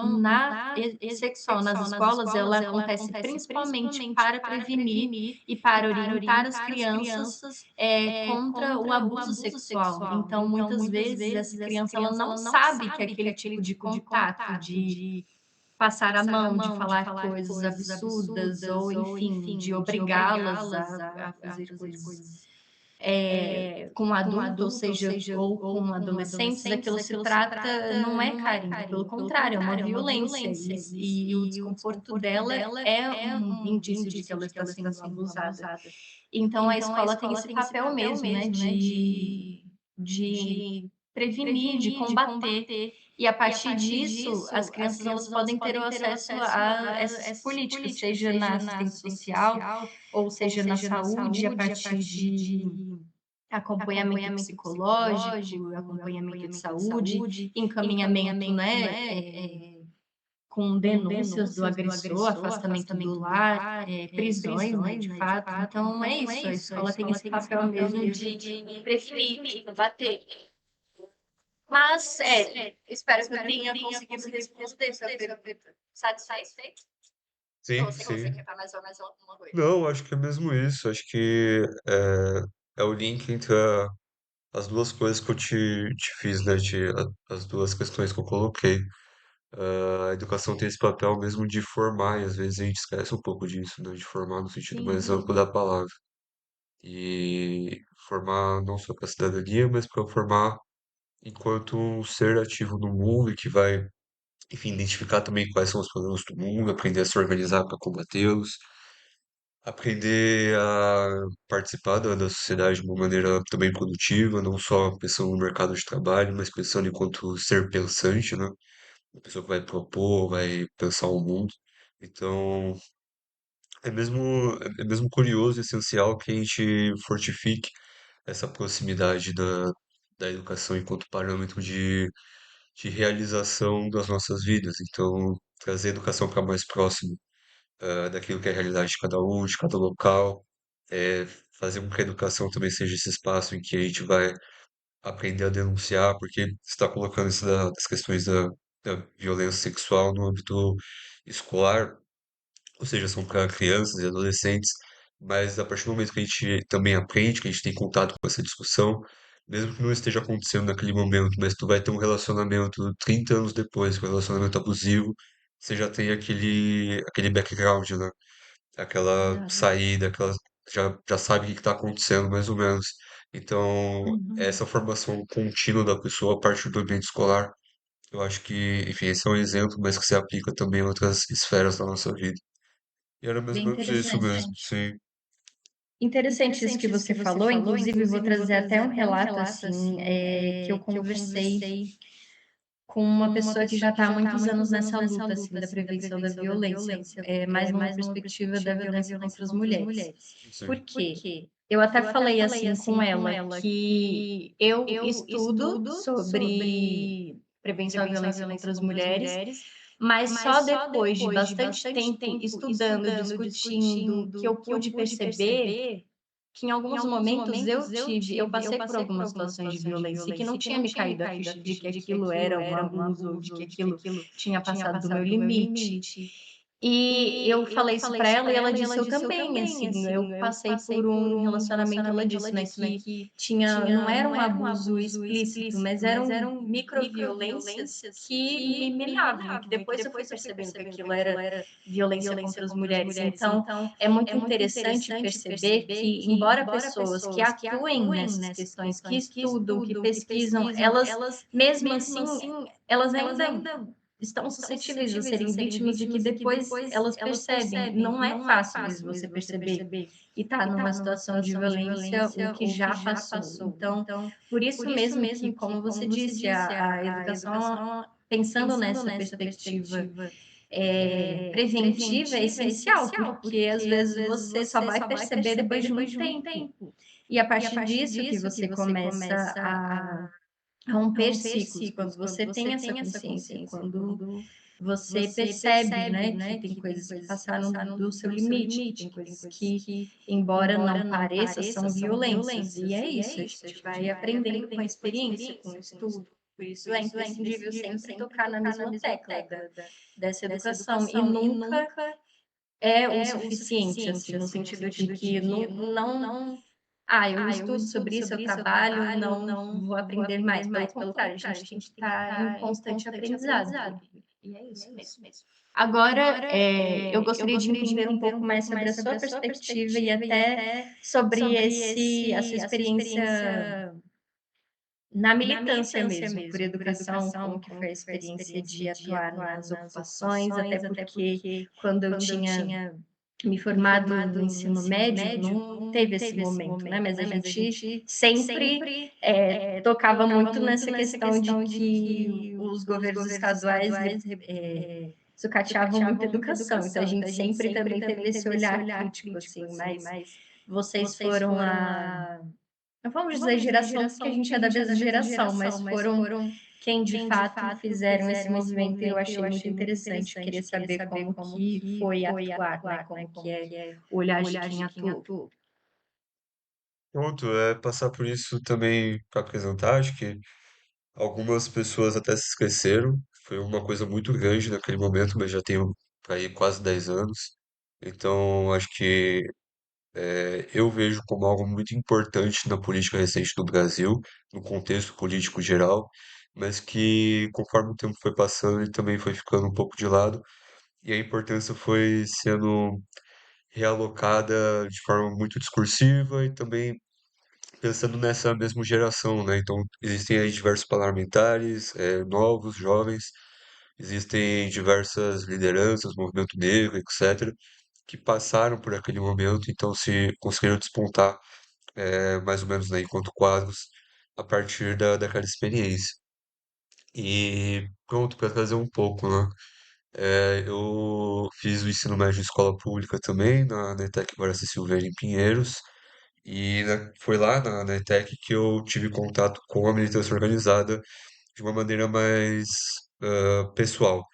sexual nas escolas, ela acontece principalmente para prevenir e para orientar as crianças contra o abuso sexual. Então, muitas vezes, essa criança ela não sabe que aquele tipo de contato, de passar a mão, de falar coisas absurdas ou, enfim, de obrigá-las a fazer coisas com um adulto, ou seja, ou com adolescentes, aquilo se trata, não é carinho, pelo contrário, é uma violência, e o desconforto dela é um indício de que ela está sendo abusada. Então, a escola tem esse papel mesmo, né, de prevenir, de combater. E a partir disso, as crianças elas podem ter o acesso a essas políticas, seja na assistência social, ou seja na saúde, a partir de acompanhamento psicológico, acompanhamento de saúde, encaminhamento, né, com denúncias do agressor, afastamento do lar, prisões, né, de fato. Então, é isso, a escola tem esse papel mesmo de prevenir, de combater. Mas, espero que eu tenha conseguido responder sua pergunta. Satisfeito? Ou Sim, você quer sim. acrescentar mais alguma coisa? Não, acho que é mesmo isso. Acho que é o link entre as duas coisas que eu te fiz, né? As duas questões que eu coloquei. A educação tem esse papel mesmo de formar, e às vezes a gente esquece um pouco disso, né? De formar no sentido mais amplo da palavra. E formar não só para a cidadania, mas para formar enquanto um ser ativo no mundo e que vai, enfim, identificar também quais são os problemas do mundo, aprender a se organizar para combatê-los, aprender a participar da sociedade de uma maneira também produtiva, não só pensando no mercado de trabalho, mas pensando enquanto ser pensante, né? Uma pessoa que vai propor, vai pensar o mundo. Então, é mesmo curioso e essencial que a gente fortifique essa proximidade da educação enquanto parâmetro de realização das nossas vidas. Então, trazer a educação para mais próximo daquilo que é a realidade de cada um, de cada local, fazer com que a educação também seja esse espaço em que a gente vai aprender a denunciar, porque você está colocando isso das questões da violência sexual no âmbito escolar, ou seja, são para crianças e adolescentes, mas a partir do momento que a gente também aprende, que a gente tem contato com essa discussão, mesmo que não esteja acontecendo naquele momento, mas tu vai ter um relacionamento 30 anos depois, que é um relacionamento abusivo, você já tem aquele background, né? Aquela Exato. saída, já sabe o que está acontecendo, mais ou menos. Então, Uhum. essa formação contínua da pessoa a partir do ambiente escolar, eu acho que, enfim, esse é um exemplo, mas que se aplica também em outras esferas da nossa vida. E era mais ou Bem menos isso mesmo, interessante. sim. Interessante isso que você falou, inclusive vou trazer até um relato assim, que eu conversei com uma pessoa que já está há muitos anos nessa luta assim da prevenção da violência, mais numa perspectiva da violência contra as mulheres. Por Sim. quê? Eu até falei assim com ela que eu estudo sobre prevenção à violência contra as mulheres, mas só depois de bastante tempo estudando, discutindo, que eu pude perceber que em alguns momentos eu passei por algumas situações de violência e que não tinha me caído a ficha de que aquilo era um abuso ou de que aquilo tinha passado do meu limite. E eu falei isso pra ela e ela disse: "Eu também, assim, eu passei por um relacionamento", ela disse, né, que não era um abuso explícito, mas eram microviolências que me minavam e que depois eu fui percebendo que aquilo era violência contra as mulheres. Então, é muito interessante perceber que, embora pessoas que atuem nessas questões, que estudam, que pesquisam, elas, mesmo assim, elas ainda estão suscetíveis a serem vítimas e que depois elas percebem. Não é fácil mesmo você perceber que está numa situação de violência o que já passou. Então, por isso mesmo que, como você disse, a educação, pensando nessa perspectiva preventiva, é essencial, porque às vezes você só vai perceber depois de muito tempo. E a partir disso que você começa a romper ciclos, quando você tem essa consciência, quando você percebe, né, que tem coisas que passaram do seu limite, que tem coisas que, embora não pareça, são violências. E é isso, a gente vai aprendendo com a experiência, com o estudo. Por isso é imprescindível sempre tocar na mesma tecla dessa educação. E nunca é o suficiente, assim, no sentido de que eu estudo sobre isso, eu trabalho, não vou aprender mais. Pelo contrário, a gente tem que estar em constante aprendizado. E é isso mesmo. Agora, eu gostaria de entender um pouco mais sobre a sua perspectiva e até sobre a sua experiência na militância mesmo, por educação, como que foi a experiência de atuar nas ocupações, até porque quando eu tinha me formado no ensino médio, não teve esse momento, né? Mas a gente sempre tocava muito nessa questão de que os governos estaduais sucateavam muito a educação. Então a gente sempre também teve esse olhar crítico, assim, mas vocês foram não vamos dizer geração, porque a gente é da mesma geração, mas foram quem de fato fizeram esse movimento e eu achei muito interessante. Queria saber como que foi atuar, né? Como que é o olhar de quem atuou. Pronto, é passar por isso também para apresentar, acho que algumas pessoas até se esqueceram, foi uma coisa muito grande naquele momento, mas já tenho aí quase 10 anos, então acho que eu vejo como algo muito importante na política recente do Brasil, no contexto político geral, mas que conforme o tempo foi passando, ele também foi ficando um pouco de lado, e a importância foi sendo realocada de forma muito discursiva e também pensando nessa mesma geração, né? Então, existem aí diversos parlamentares, novos, jovens, existem diversas lideranças, movimento negro, etc., que passaram por aquele momento, então se conseguiram despontar mais ou menos, né, enquanto quadros a partir daquela experiência. E pronto, para trazer um pouco, né? Eu fiz o ensino médio em escola pública também, na ETEC Guaraci Silveira, em Pinheiros, e foi lá na ETEC que eu tive contato com a militância organizada de uma maneira mais pessoal.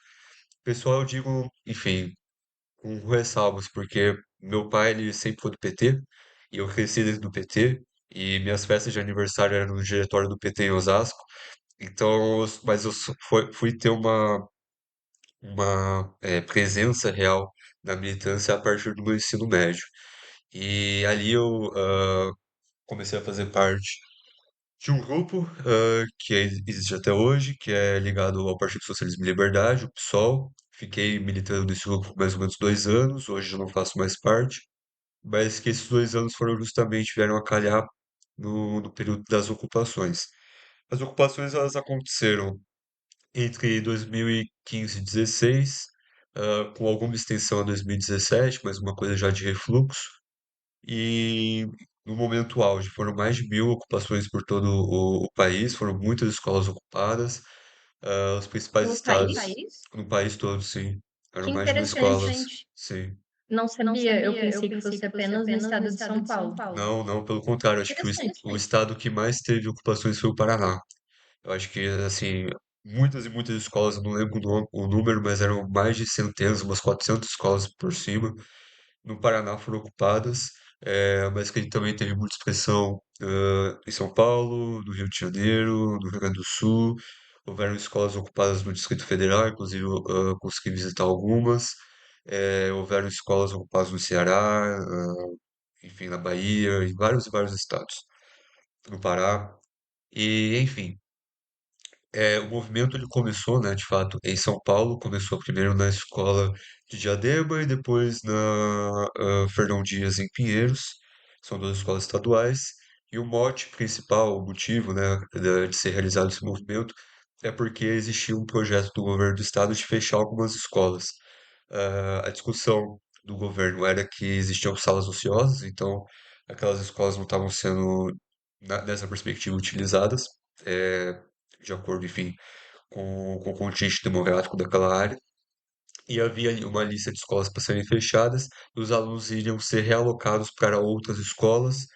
Pessoal, eu digo, enfim, com ressalvas, porque meu pai ele sempre foi do PT, e eu cresci dentro do PT, e minhas festas de aniversário eram no diretório do PT em Osasco, então, mas eu fui ter uma presença real na militância a partir do meu ensino médio. E ali eu comecei a fazer parte de um grupo existe até hoje, que é ligado ao Partido Socialismo e Liberdade, o PSOL. Fiquei militando nesse grupo por mais ou menos 2 anos, hoje eu não faço mais parte, mas que esses 2 anos foram justamente, vieram a calhar no período das ocupações. As ocupações elas aconteceram entre 2015 e 2016, com alguma extensão a 2017, mas uma coisa já de refluxo. E no momento auge, foram mais de 1.000 ocupações por todo o país, foram muitas escolas ocupadas, os principais No estados país? no país todo, sim. Que Eram mais de 1.000 escolas, interessante. sim. Não sabia, eu pensei que fosse apenas no estado de São Paulo. Não, não, pelo contrário, acho que o Interessante. estado que mais teve ocupações foi o Paraná. Eu acho que, assim, muitas e muitas escolas, eu não lembro o número, mas eram mais de centenas, umas 400 escolas por cima, no Paraná foram ocupadas, mas que ele também teve muita expressão em São Paulo, no Rio de Janeiro, no Rio Grande do Sul. Houveram escolas ocupadas no Distrito Federal, inclusive eu consegui visitar algumas. Houveram escolas ocupadas no Ceará, enfim, na Bahia, em vários e vários estados, no Pará. E, enfim, o movimento ele começou, né, de fato, em São Paulo, começou primeiro na escola de Diadema e depois na Fernão Dias em Pinheiros, são duas escolas estaduais, e o mote principal, o motivo, né, de ser realizado esse movimento é porque existia um projeto do governo do estado de fechar algumas escolas. A discussão do governo era que existiam salas ociosas, então aquelas escolas não estavam sendo, nessa perspectiva, utilizadas. eh, de acordo, enfim, com o contingente demográfico daquela área, e havia ali uma lista de escolas para serem fechadas, e os alunos iriam ser realocados para outras escolas,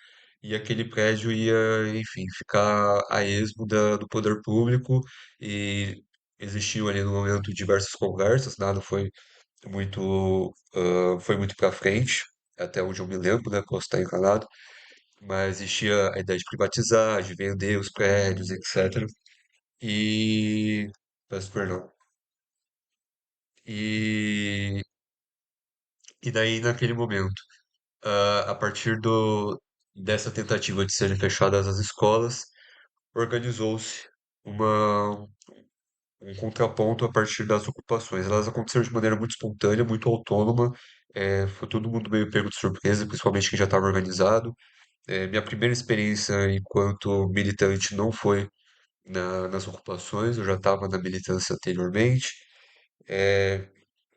e aquele prédio ia, enfim, ficar a esmo do poder público, e existiam ali no momento diversas conversas, nada foi muito para frente, até onde eu me lembro, né, posso estar enganado, mas existia a ideia de privatizar, de vender os prédios, etc. E. Peço perdão. E, e daí, naquele momento, a partir dessa tentativa de serem fechadas as escolas, organizou-se uma, um contraponto a partir das ocupações. Elas aconteceram de maneira muito espontânea, muito autônoma, foi todo mundo meio pego de surpresa, principalmente quem já estava organizado. Minha primeira experiência enquanto militante não foi nas ocupações, eu já estava na militância anteriormente. É,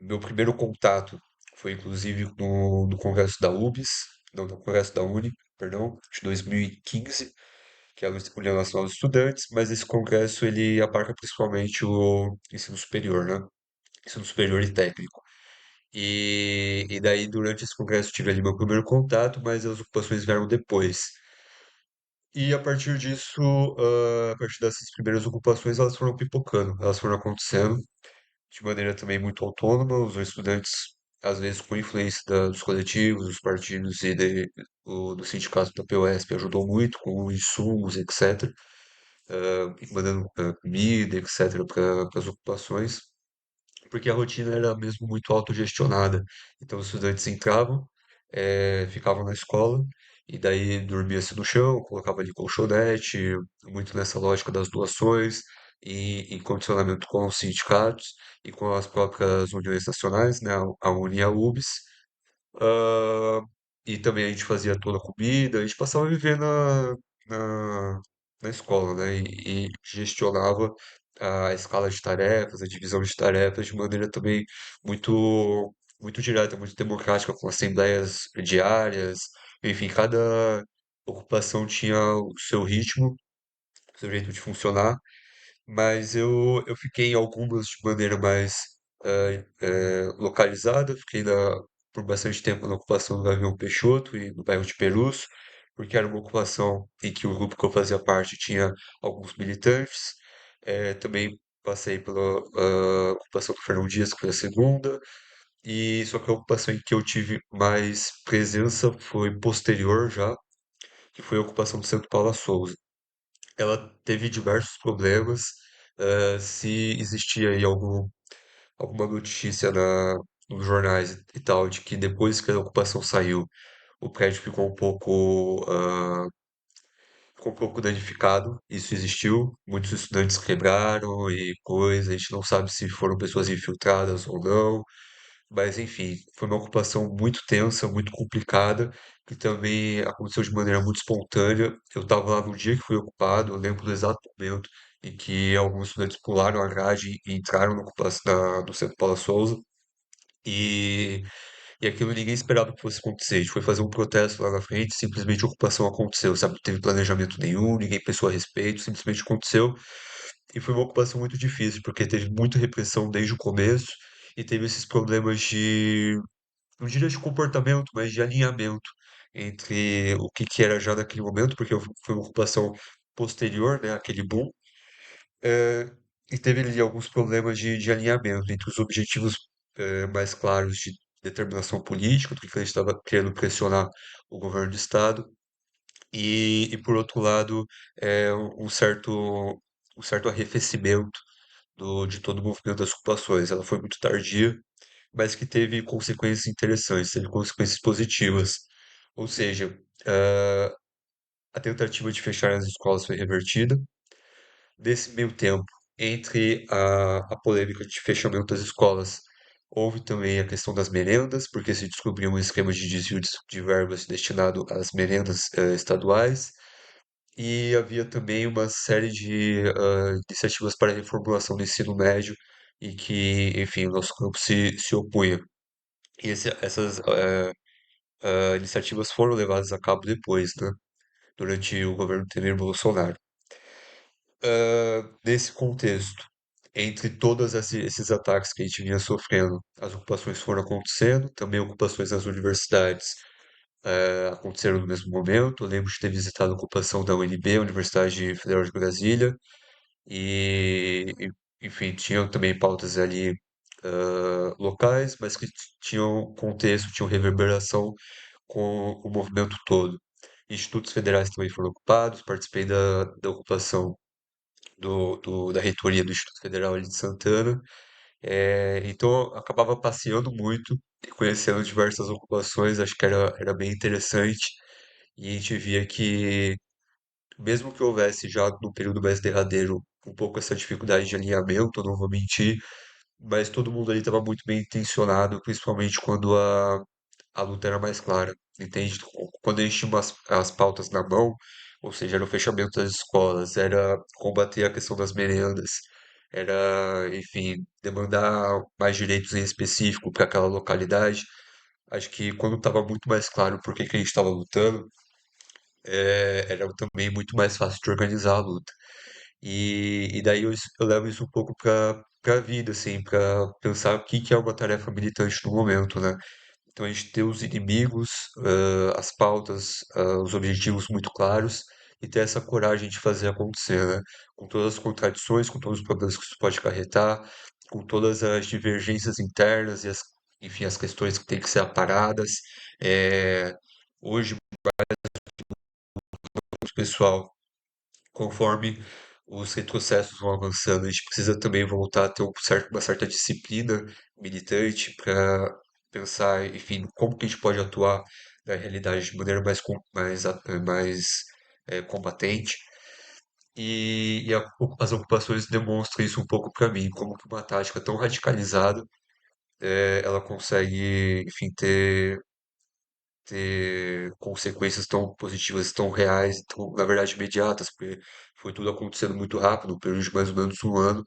Meu primeiro contato foi inclusive no congresso da UBS, não, no congresso da Uni, perdão, de 2015, que é a União Nacional dos Estudantes, mas esse congresso ele abarca principalmente o ensino superior, né? Ensino superior e técnico. E daí, durante esse congresso, tive ali meu primeiro contato, mas as ocupações vieram depois. E a partir disso, a partir dessas primeiras ocupações, elas foram pipocando, elas foram acontecendo de maneira também muito autônoma. Os estudantes, às vezes, com influência dos coletivos, dos partidos e do sindicato da POSP, ajudou muito com insumos, etc., mandando comida, etc., para as ocupações, porque a rotina era mesmo muito autogestionada. Então, os estudantes entravam, ficavam na escola, e daí dormia-se no chão, colocava ali colchonete, muito nessa lógica das doações, e em condicionamento com os sindicatos e com as próprias uniões nacionais, né, a UNE e a UBS. Ah, e também a gente fazia toda a comida, a gente passava a viver na, na escola, né? E gestionava a escala de tarefas, a divisão de tarefas de maneira também muito direta, muito democrática, com assembleias diárias. Enfim, cada ocupação tinha o seu ritmo, o seu jeito de funcionar, mas eu fiquei em algumas de maneira mais localizada. Fiquei por bastante tempo na ocupação do Gavião Peixoto e no bairro de Perus, porque era uma ocupação em que o grupo que eu fazia parte tinha alguns militantes. Também passei pela ocupação do Fernão Dias, que foi a segunda, e só que a ocupação em que eu tive mais presença foi posterior já, que foi a ocupação do Santo Paula Souza. Ela teve diversos problemas. Se existia aí alguma notícia nos jornais e tal, de que depois que a ocupação saiu, o prédio ficou um pouco danificado. Isso existiu, muitos estudantes quebraram e coisa, a gente não sabe se foram pessoas infiltradas ou não, mas enfim, foi uma ocupação muito tensa, muito complicada, que também aconteceu de maneira muito espontânea. Eu estava lá no dia que foi ocupado, eu lembro do exato momento em que alguns estudantes pularam a grade e entraram no centro Paula Souza, e, e aquilo ninguém esperava que fosse acontecer. A gente foi fazer um protesto lá na frente, simplesmente a ocupação aconteceu, sabe? Não teve planejamento nenhum, ninguém pensou a respeito, simplesmente aconteceu. E foi uma ocupação muito difícil, porque teve muita repressão desde o começo e teve esses problemas de, não diria de comportamento, mas de alinhamento entre o que era já naquele momento, porque foi uma ocupação posterior, né, àquele boom, eh, e teve ali alguns problemas de alinhamento entre os objetivos mais claros de determinação política, do que a gente estava querendo pressionar o governo do Estado, e por outro lado, um certo arrefecimento de todo o movimento das ocupações. Ela foi muito tardia, mas que teve consequências interessantes, teve consequências positivas. Ou seja, a tentativa de fechar as escolas foi revertida. Nesse meio tempo, entre a polêmica de fechamento das escolas, houve também a questão das merendas, porque se descobriu um esquema de desvio de verbas destinado às merendas estaduais, e havia também uma série de iniciativas para a reformulação do ensino médio, e que, enfim, o nosso campo se opunha. E essas iniciativas foram levadas a cabo depois, né, durante o governo Temer Bolsonaro. Nesse contexto, entre todos esses ataques que a gente vinha sofrendo, as ocupações foram acontecendo, também ocupações nas universidades aconteceram no mesmo momento. Eu lembro de ter visitado a ocupação da UNB, Universidade Federal de Brasília, enfim, tinham também pautas ali locais, mas que tinham contexto, tinham reverberação com o movimento todo. Institutos federais também foram ocupados, participei da ocupação da reitoria do Instituto Federal ali de Santana. Então eu acabava passeando muito e conhecendo diversas ocupações, acho que era bem interessante. E a gente via que, mesmo que houvesse já no período mais derradeiro um pouco essa dificuldade de alinhamento, eu não vou mentir, mas todo mundo ali estava muito bem intencionado, principalmente quando a luta era mais clara, entende? Quando a gente tinha as pautas na mão, ou seja, era o fechamento das escolas, era combater a questão das merendas, era, enfim, demandar mais direitos em específico para aquela localidade. Acho que quando estava muito mais claro por que que a gente estava lutando, era também muito mais fácil de organizar a luta. E daí eu levo isso um pouco para a vida, assim, para pensar o que que é uma tarefa militante no momento, né? Então a gente ter os inimigos, as pautas, os objetivos muito claros e ter essa coragem de fazer acontecer, né? Com todas as contradições, com todos os problemas que isso pode acarretar, com todas as divergências internas e enfim, as questões que têm que ser aparadas. Eh, Hoje, muito pessoal, conforme os retrocessos vão avançando, a gente precisa também voltar a ter uma certa disciplina militante para pensar, enfim, como que a gente pode atuar na realidade de maneira mais combatente. As ocupações demonstram isso um pouco para mim, como que uma tática tão radicalizada, ela consegue, enfim, ter consequências tão positivas, tão reais, tão, na verdade, imediatas, porque foi tudo acontecendo muito rápido, um período de mais ou menos um ano.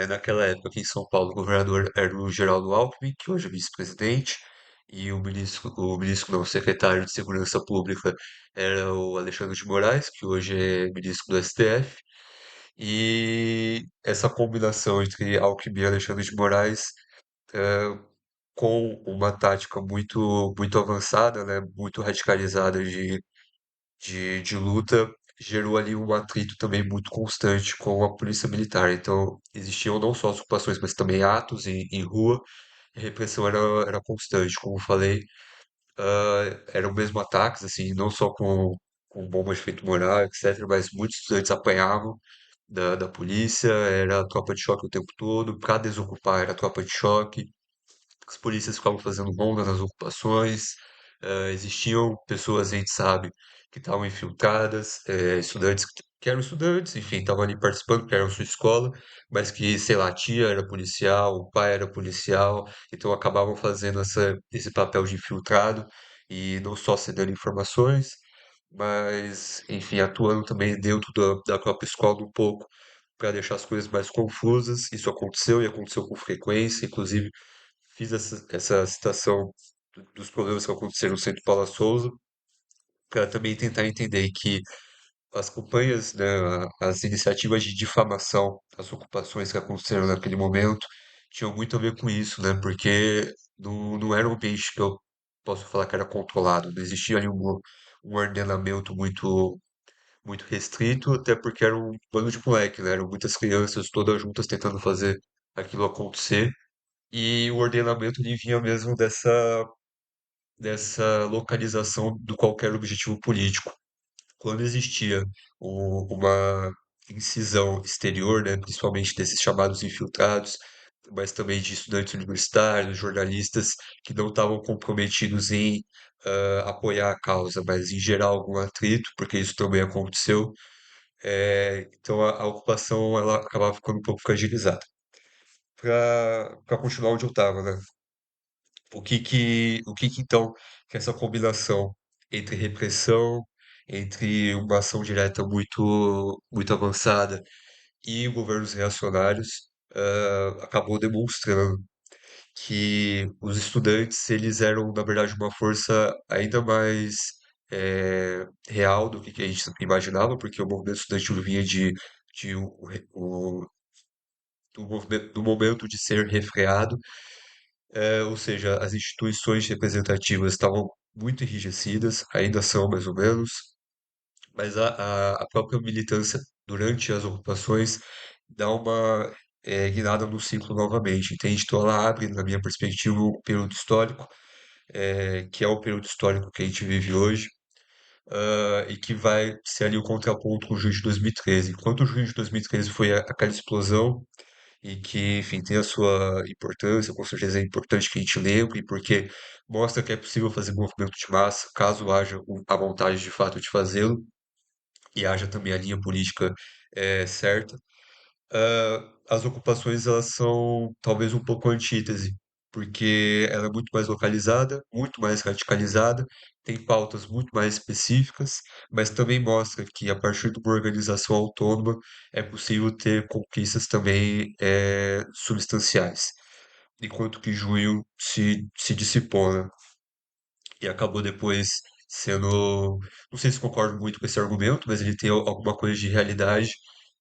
Naquela época, aqui em São Paulo, o governador era o Geraldo Alckmin, que hoje é vice-presidente, e o secretário de Segurança Pública era o Alexandre de Moraes, que hoje é ministro do STF. E essa combinação entre Alckmin e Alexandre de Moraes, eh, com uma tática muito avançada, né, muito radicalizada de luta, gerou ali um atrito também muito constante com a polícia militar. Então, existiam não só as ocupações, mas também atos em rua, e a repressão era constante. Como eu falei, eram mesmo ataques, assim, não só com bombas de efeito moral, etc., mas muitos estudantes apanhavam da polícia, era tropa de choque o tempo todo, para desocupar era tropa de choque. as polícias ficavam fazendo ronda nas ocupações, existiam pessoas, a gente sabe, que estavam infiltradas, estudantes que eram estudantes, enfim, estavam ali participando, que eram sua escola, mas que, sei lá, a tia era policial, o pai era policial, então acabavam fazendo esse papel de infiltrado e não só cedendo informações, mas, enfim, atuando também dentro da própria escola um pouco para deixar as coisas mais confusas. Isso aconteceu e aconteceu com frequência, inclusive fiz essa citação dos problemas que aconteceram no Centro Paula Souza, para também tentar entender que as campanhas, né, as iniciativas de difamação, as ocupações que aconteceram naquele momento, tinham muito a ver com isso, né? Porque não era um ambiente que eu posso falar que era controlado, não existia ali um ordenamento muito restrito, até porque era um bando de moleque, né? Eram muitas crianças todas juntas tentando fazer aquilo acontecer. E o ordenamento ele vinha mesmo dessa localização do qualquer objetivo político. Quando existia uma incisão exterior, né, principalmente desses chamados infiltrados, mas também de estudantes universitários, jornalistas que não estavam comprometidos em apoiar a causa, mas em gerar algum atrito, porque isso também aconteceu. Então a ocupação ela acabava ficando um pouco fragilizada. Para continuar onde eu estava, né? O que que então que essa combinação entre repressão, entre uma ação direta muito avançada e governos reacionários, acabou demonstrando que os estudantes eles eram, na verdade, uma força ainda mais real do que a gente imaginava, porque o movimento estudantil vinha de do momento de ser refreado, ou seja, as instituições representativas estavam muito enrijecidas, ainda são mais ou menos, mas a própria militância durante as ocupações dá uma guinada no ciclo novamente, entende? Então ela abre, na minha perspectiva, um período histórico, que é o período histórico que a gente vive hoje, e que vai ser ali o contraponto com o junho de 2013. Enquanto o junho de 2013 foi aquela explosão e que, enfim, tem a sua importância, com certeza é importante que a gente lembre, porque mostra que é possível fazer movimento de massa, caso haja a vontade de fato de fazê-lo, e haja também a linha política certa. As ocupações elas são talvez um pouco antítese, porque ela é muito mais localizada, muito mais radicalizada, tem pautas muito mais específicas, mas também mostra que a partir de uma organização autônoma é possível ter conquistas também substanciais. Enquanto que junho se dissipou, né? E acabou depois sendo. Não sei se concordo muito com esse argumento, mas ele tem alguma coisa de realidade,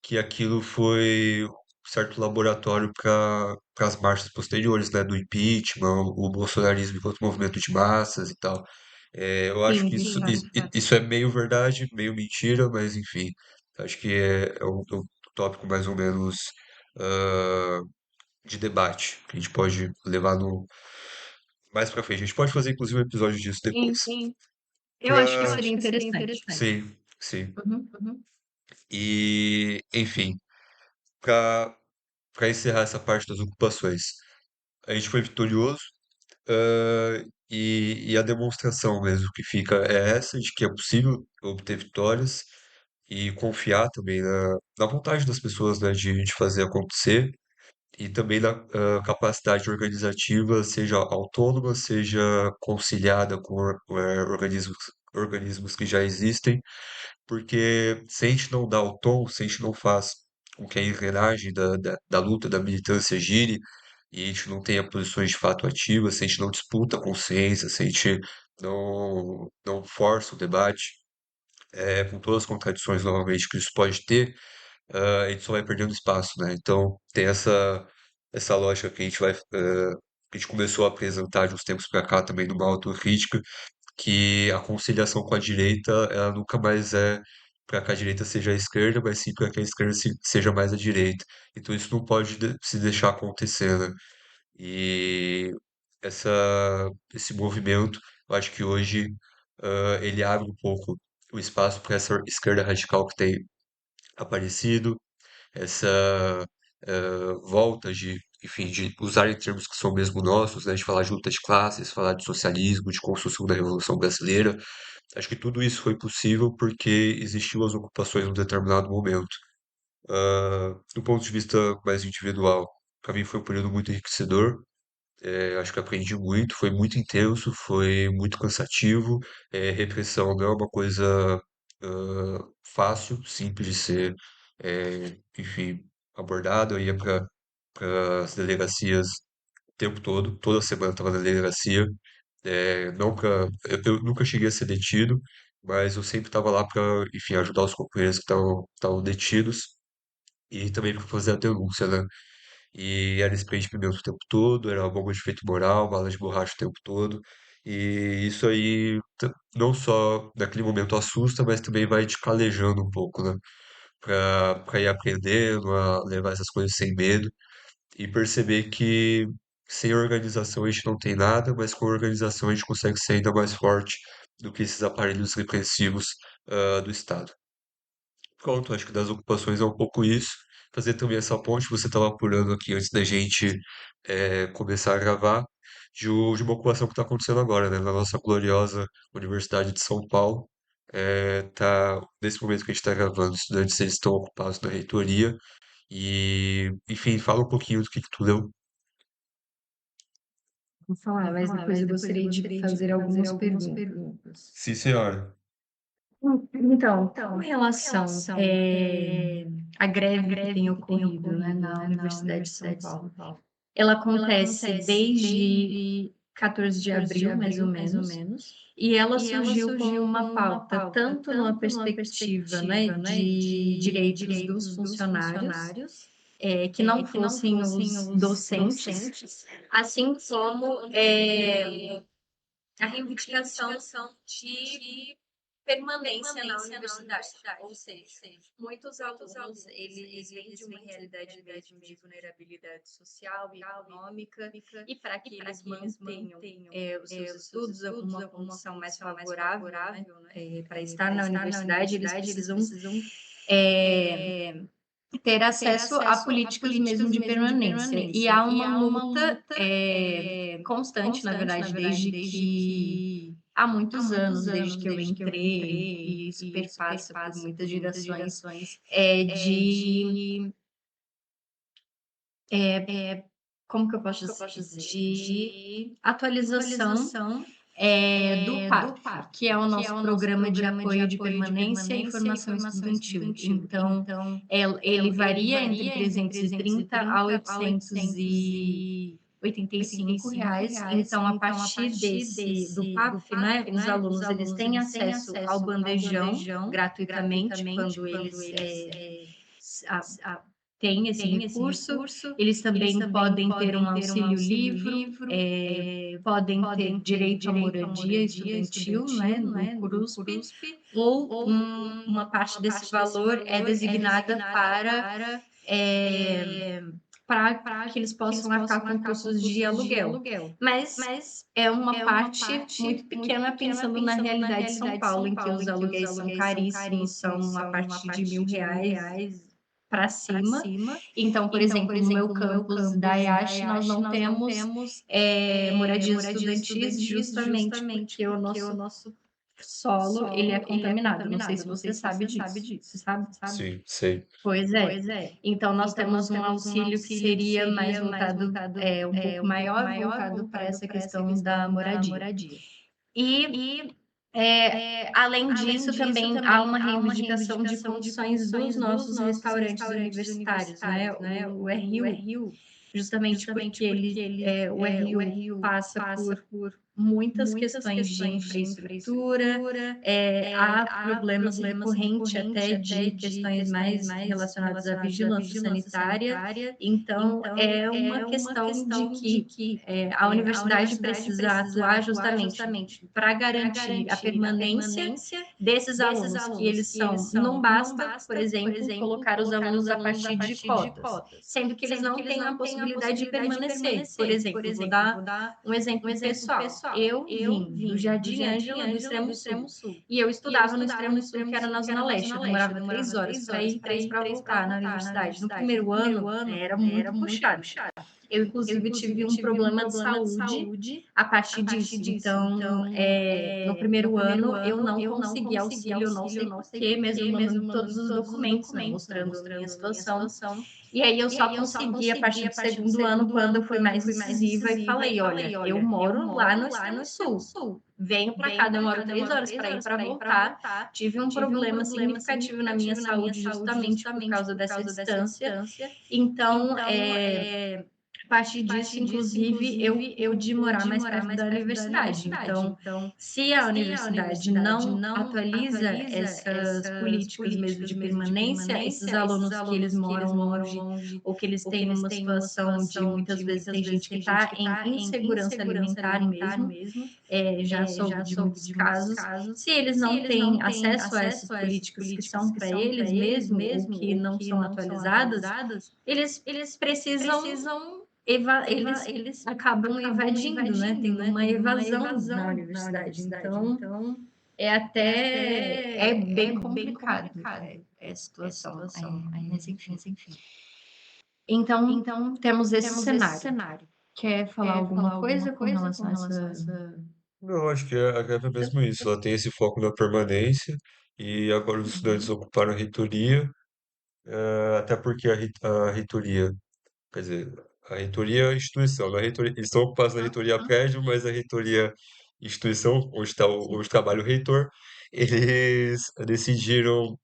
que aquilo foi um certo laboratório para as marchas posteriores, né, do impeachment, o bolsonarismo enquanto movimento de massas e tal. Eu acho Sim, que de fato. isso é meio verdade, meio mentira, mas enfim, acho que é um tópico mais ou menos ah, de debate, que a gente pode levar mais pra frente. A gente pode fazer, inclusive, um episódio disso depois. Sim, eu acho que Pra... seria interessante. Sim, sim. Uhum. E, enfim, pra, pra encerrar essa parte das ocupações, a gente foi vitorioso, e a demonstração mesmo que fica é essa, de que é possível obter vitórias e confiar também na vontade das pessoas, né, de fazer acontecer. E também da capacidade organizativa, seja autônoma, seja conciliada com organismos que já existem, porque se a gente não dá o tom, se a gente não faz com que a engrenagem da luta, da militância gire, e a gente não tenha posições de fato ativas, se a gente não disputa a consciência, se a gente não força o debate, com todas as contradições novamente que isso pode ter, a gente só vai perdendo espaço, né? Então tem essa lógica que a gente que a gente começou a apresentar de uns tempos para cá também numa autocrítica, que a conciliação com a direita, ela nunca mais é para que a direita seja a esquerda, mas sim para que a esquerda seja mais a direita. Então isso não pode se deixar acontecer, né? E esse movimento, eu acho que hoje ele abre um pouco o espaço para essa esquerda radical que tem aparecido, essa volta de enfim, de usarem termos que são mesmo nossos, né, de falar de luta de classes, falar de socialismo, de construção da Revolução Brasileira. Acho que tudo isso foi possível porque existiam as ocupações em um determinado momento. Do ponto de vista mais individual, para mim foi um período muito enriquecedor. Acho que aprendi muito, foi muito intenso, foi muito cansativo. Repressão não é uma coisa fácil, simples de ser, enfim, abordada. Eu ia para as delegacias o tempo todo, toda semana estava na delegacia. Não para, eu nunca cheguei a ser detido, mas eu sempre estava lá para, enfim, ajudar os companheiros que estavam detidos e também para fazer a denúncia, né? E era spray de pimenta o tempo todo, era bomba de efeito moral, bala de borracha o tempo todo. E isso aí não só naquele momento assusta, mas também vai te calejando um pouco, né? Pra ir aprendendo a levar essas coisas sem medo e perceber que sem organização a gente não tem nada, mas com organização a gente consegue ser ainda mais forte do que esses aparelhos repressivos, do Estado. Pronto, acho que das ocupações é um pouco isso. Fazer também essa ponte, você estava apurando aqui antes da gente começar a gravar, de uma ocupação que está acontecendo agora, né, na nossa gloriosa Universidade de São Paulo. Nesse momento que a gente está gravando, os estudantes eles estão ocupados na reitoria. E, enfim, fala um pouquinho do que tu leu. Vou falar, mas depois eu gostaria de fazer algumas perguntas. Sim, senhora. Então, com relação à greve que tem ocorrido, né, na Universidade de São Paulo, ela acontece desde 14 de abril, mais ou menos, e ela surgiu como uma pauta tanto numa perspectiva, né, de direitos dos funcionários, que não fossem os docentes, assim como a reivindicação de permanência na universidade, ou seja, muitos alunos eles vêm de uma realidade mesmo de vulnerabilidade social e econômica, e para que eles mantenham os seus estudos, uma condição mais favorável, né, para estar na universidade, eles precisam ter acesso a políticas mesmo de permanência. E há uma luta constante, na verdade, desde que há muitos anos, desde que eu entrei, e isso perpassa por muitas gerações, de como que eu posso dizer? De atualização do PAP, que é o nosso Programa de Apoio de Permanência e Formação Estudantil. Então, ele varia entre 330 a 885 reais. Então, a partir do PAP, né, os alunos eles têm acesso ao bandejão gratuitamente quando eles têm esse recurso. Eles também podem ter um auxílio livro, podem ter direito à moradia estudantil, né, no CRUSP, ou uma parte desse valor é designada para que eles possam arcar com custos de aluguel. Mas é uma parte muito pequena pensando na realidade de São Paulo, em que os aluguéis são caríssimos, são a partir de R$ 1.000 para cima. Então, por exemplo, no meu campus da IASH, nós não temos moradias estudantis justamente porque o nosso solo ele é contaminado. Não sei se você sabe disso. Você sabe? Sim, sei. Pois é. Então, nós temos um auxílio que seria mais voltado, um pouco maior voltado para essa questão da moradia. E além disso, também há uma reivindicação de condições dos nossos restaurantes universitários, né? O RU, justamente porque o RU passa por muitas questões de infraestrutura, há problemas recorrentes até de questões mais relacionadas à vigilância sanitária. Então, é uma questão de que a universidade precisa atuar justamente para garantir a permanência desses alunos, que eles são, não basta, por exemplo, colocar os alunos a partir de cotas, sendo que eles não têm a possibilidade de permanecer. Por exemplo, vou dar um exemplo pessoal. Eu vim do Jardim Ângela, do Extremo Sul, e eu estudava no Extremo Sul, que era na Zona Leste. Eu demorava 3 horas para ir, 3 para voltar na universidade. No primeiro ano, era muito puxado. Eu, inclusive, tive um problema de saúde a partir disso. Então, no primeiro ano, eu não consegui auxílio, eu não sei por quê, mesmo mandando todos os documentos, né, mostrando a minha situação. E aí eu só consegui a partir do segundo ano, quando eu fui mais incisiva e falei, olha, eu moro lá no extremo sul. Venho para cá, demoro 3 horas para ir para voltar. Tive um problema significativo na minha saúde justamente por causa dessa distância. Então, a partir disso, inclusive, eu pude morar mais perto da universidade. Então, se a universidade não atualiza essas políticas mesmo de permanência, esses alunos que eles moram longe ou que eles têm uma situação de, muitas vezes, tem gente que está em insegurança alimentar mesmo, já soube de muitos casos. Se eles não têm acesso a essas políticas que são para eles mesmo, ou que não são atualizadas, eles precisam eles acabam invadindo, né? Tendo uma evasão na universidade. Então, é bem complicado a situação, mas enfim. Então, temos esse cenário. Quer falar alguma coisa com relação a essa... Não, acho que a greve é mesmo isso. Ela tem esse foco na permanência e agora os estudantes ocuparam a reitoria, até porque a reitoria, quer dizer, a reitoria é a instituição, né? Eles estão ocupados na reitoria prédio, mas a reitoria instituição, onde trabalha o reitor, eles decidiram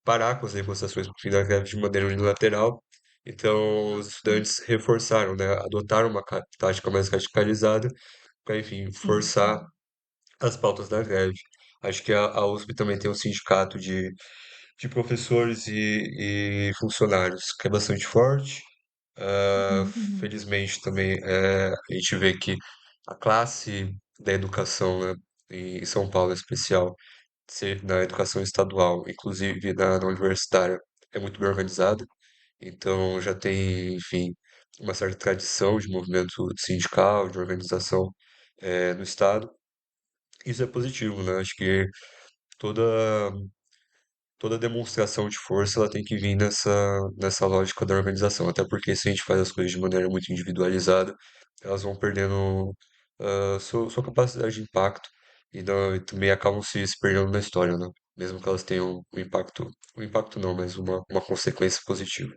parar com as negociações por fim da greve de maneira unilateral. Então, os estudantes reforçaram, né? Adotaram uma tática mais radicalizada para, enfim, forçar as pautas da greve. Acho que a USP também tem um sindicato de professores e funcionários que é bastante forte. Ah, felizmente também a gente vê que a classe da educação, né, em São Paulo em especial, na educação estadual, inclusive na universitária, é muito bem organizada. Então já tem, enfim, uma certa tradição de movimento sindical, de organização no estado. Isso é positivo, né? Acho que toda toda demonstração de força ela tem que vir nessa lógica da organização, até porque se a gente faz as coisas de maneira muito individualizada, elas vão perdendo sua capacidade de impacto e também acabam se perdendo na história, né? Mesmo que elas tenham um impacto não, mas uma consequência positiva.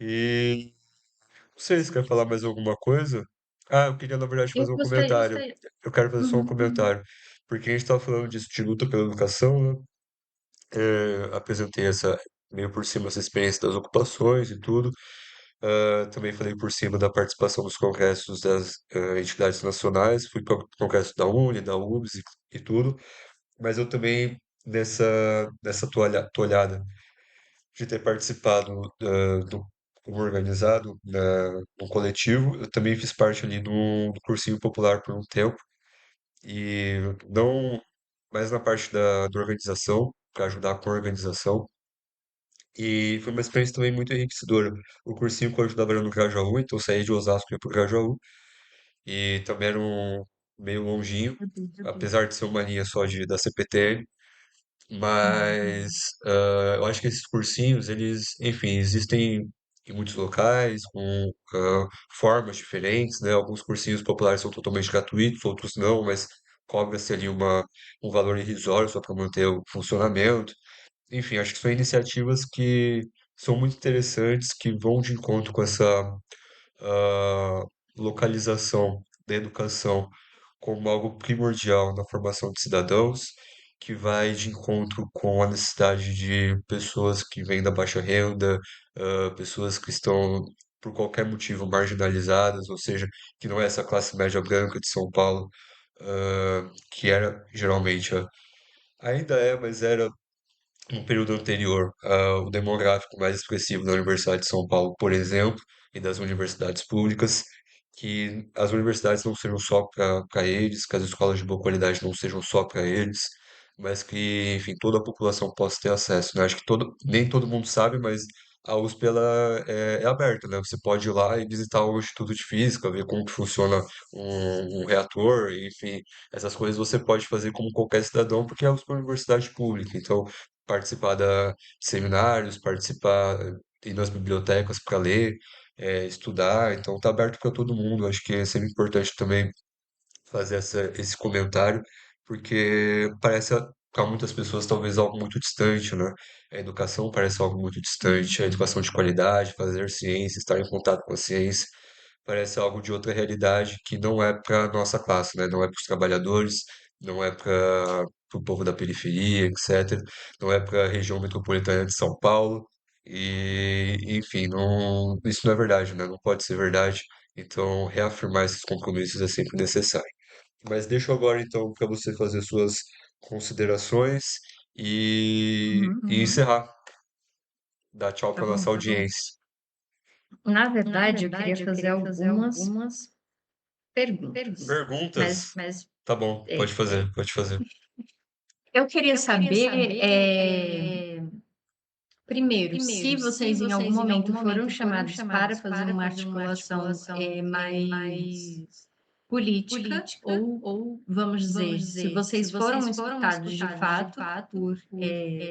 E não sei se quer falar mais alguma coisa. Ah, eu queria, na verdade, Eu fazer um gostaria. comentário. Eu quero fazer só um Uhum. comentário. Porque a gente estava falando disso de luta pela educação, né? Apresentei meio por cima essa experiência das ocupações e tudo. Também falei por cima da participação dos congressos das entidades nacionais. Fui para o congresso da UNE, da UBS e tudo. Mas eu também, nessa toalhada de ter participado como organizado num coletivo, eu também fiz parte ali do cursinho popular por um tempo. E não mais na parte da organização, para ajudar com a organização. E foi uma experiência também muito enriquecedora. O cursinho que eu ajudava era no Grajaú, então eu saía de Osasco e ia pro Grajaú. E também era meio longinho, apesar de ser uma linha só da CPTM. Mas eu acho que esses cursinhos, eles, enfim, existem em muitos locais, com formas diferentes, né? Alguns cursinhos populares são totalmente gratuitos, outros não, mas cobra-se ali um valor irrisório só para manter o funcionamento. Enfim, acho que são iniciativas que são muito interessantes, que vão de encontro com essa ah, localização da educação como algo primordial na formação de cidadãos, que vai de encontro com a necessidade de pessoas que vêm da baixa renda, pessoas que estão, por qualquer motivo, marginalizadas, ou seja, que não é essa classe média branca de São Paulo, que era geralmente, ainda é, mas era no período anterior, o demográfico mais expressivo da Universidade de São Paulo, por exemplo, e das universidades públicas, que as universidades não sejam só para eles, que as escolas de boa qualidade não sejam só para eles, mas que, enfim, toda a população possa ter acesso, né? Acho que nem todo mundo sabe, mas a USP ela é aberta, né? Você pode ir lá e visitar o Instituto de Física, ver como que funciona um reator, enfim, essas coisas você pode fazer como qualquer cidadão, porque a USP é uma universidade pública, então participar de seminários, participar ir nas bibliotecas para ler, estudar, então tá aberto para todo mundo. Acho que é sempre importante também fazer esse comentário, porque parece para muitas pessoas talvez algo muito distante, né? A educação parece algo muito distante, a educação de qualidade, fazer ciência, estar em contato com a ciência, parece algo de outra realidade que não é para nossa classe, né? Não é para os trabalhadores, não é para o povo da periferia, etc. Não é para a região metropolitana de São Paulo. E, enfim, não, isso não é verdade, né? Não pode ser verdade. Então, reafirmar esses compromissos é sempre necessário. Mas deixo agora então para você fazer suas considerações e Uhum. encerrar. Dar tchau Tá para nossa bom. audiência. Na verdade, eu queria fazer algumas perguntas, Perguntas? mas Tá bom, é, pode fazer, pode fazer. eu queria saber, primeiro, se vocês em algum momento foram chamados para fazer uma articulação mais política, ou vamos dizer, se vocês foram escutados de fato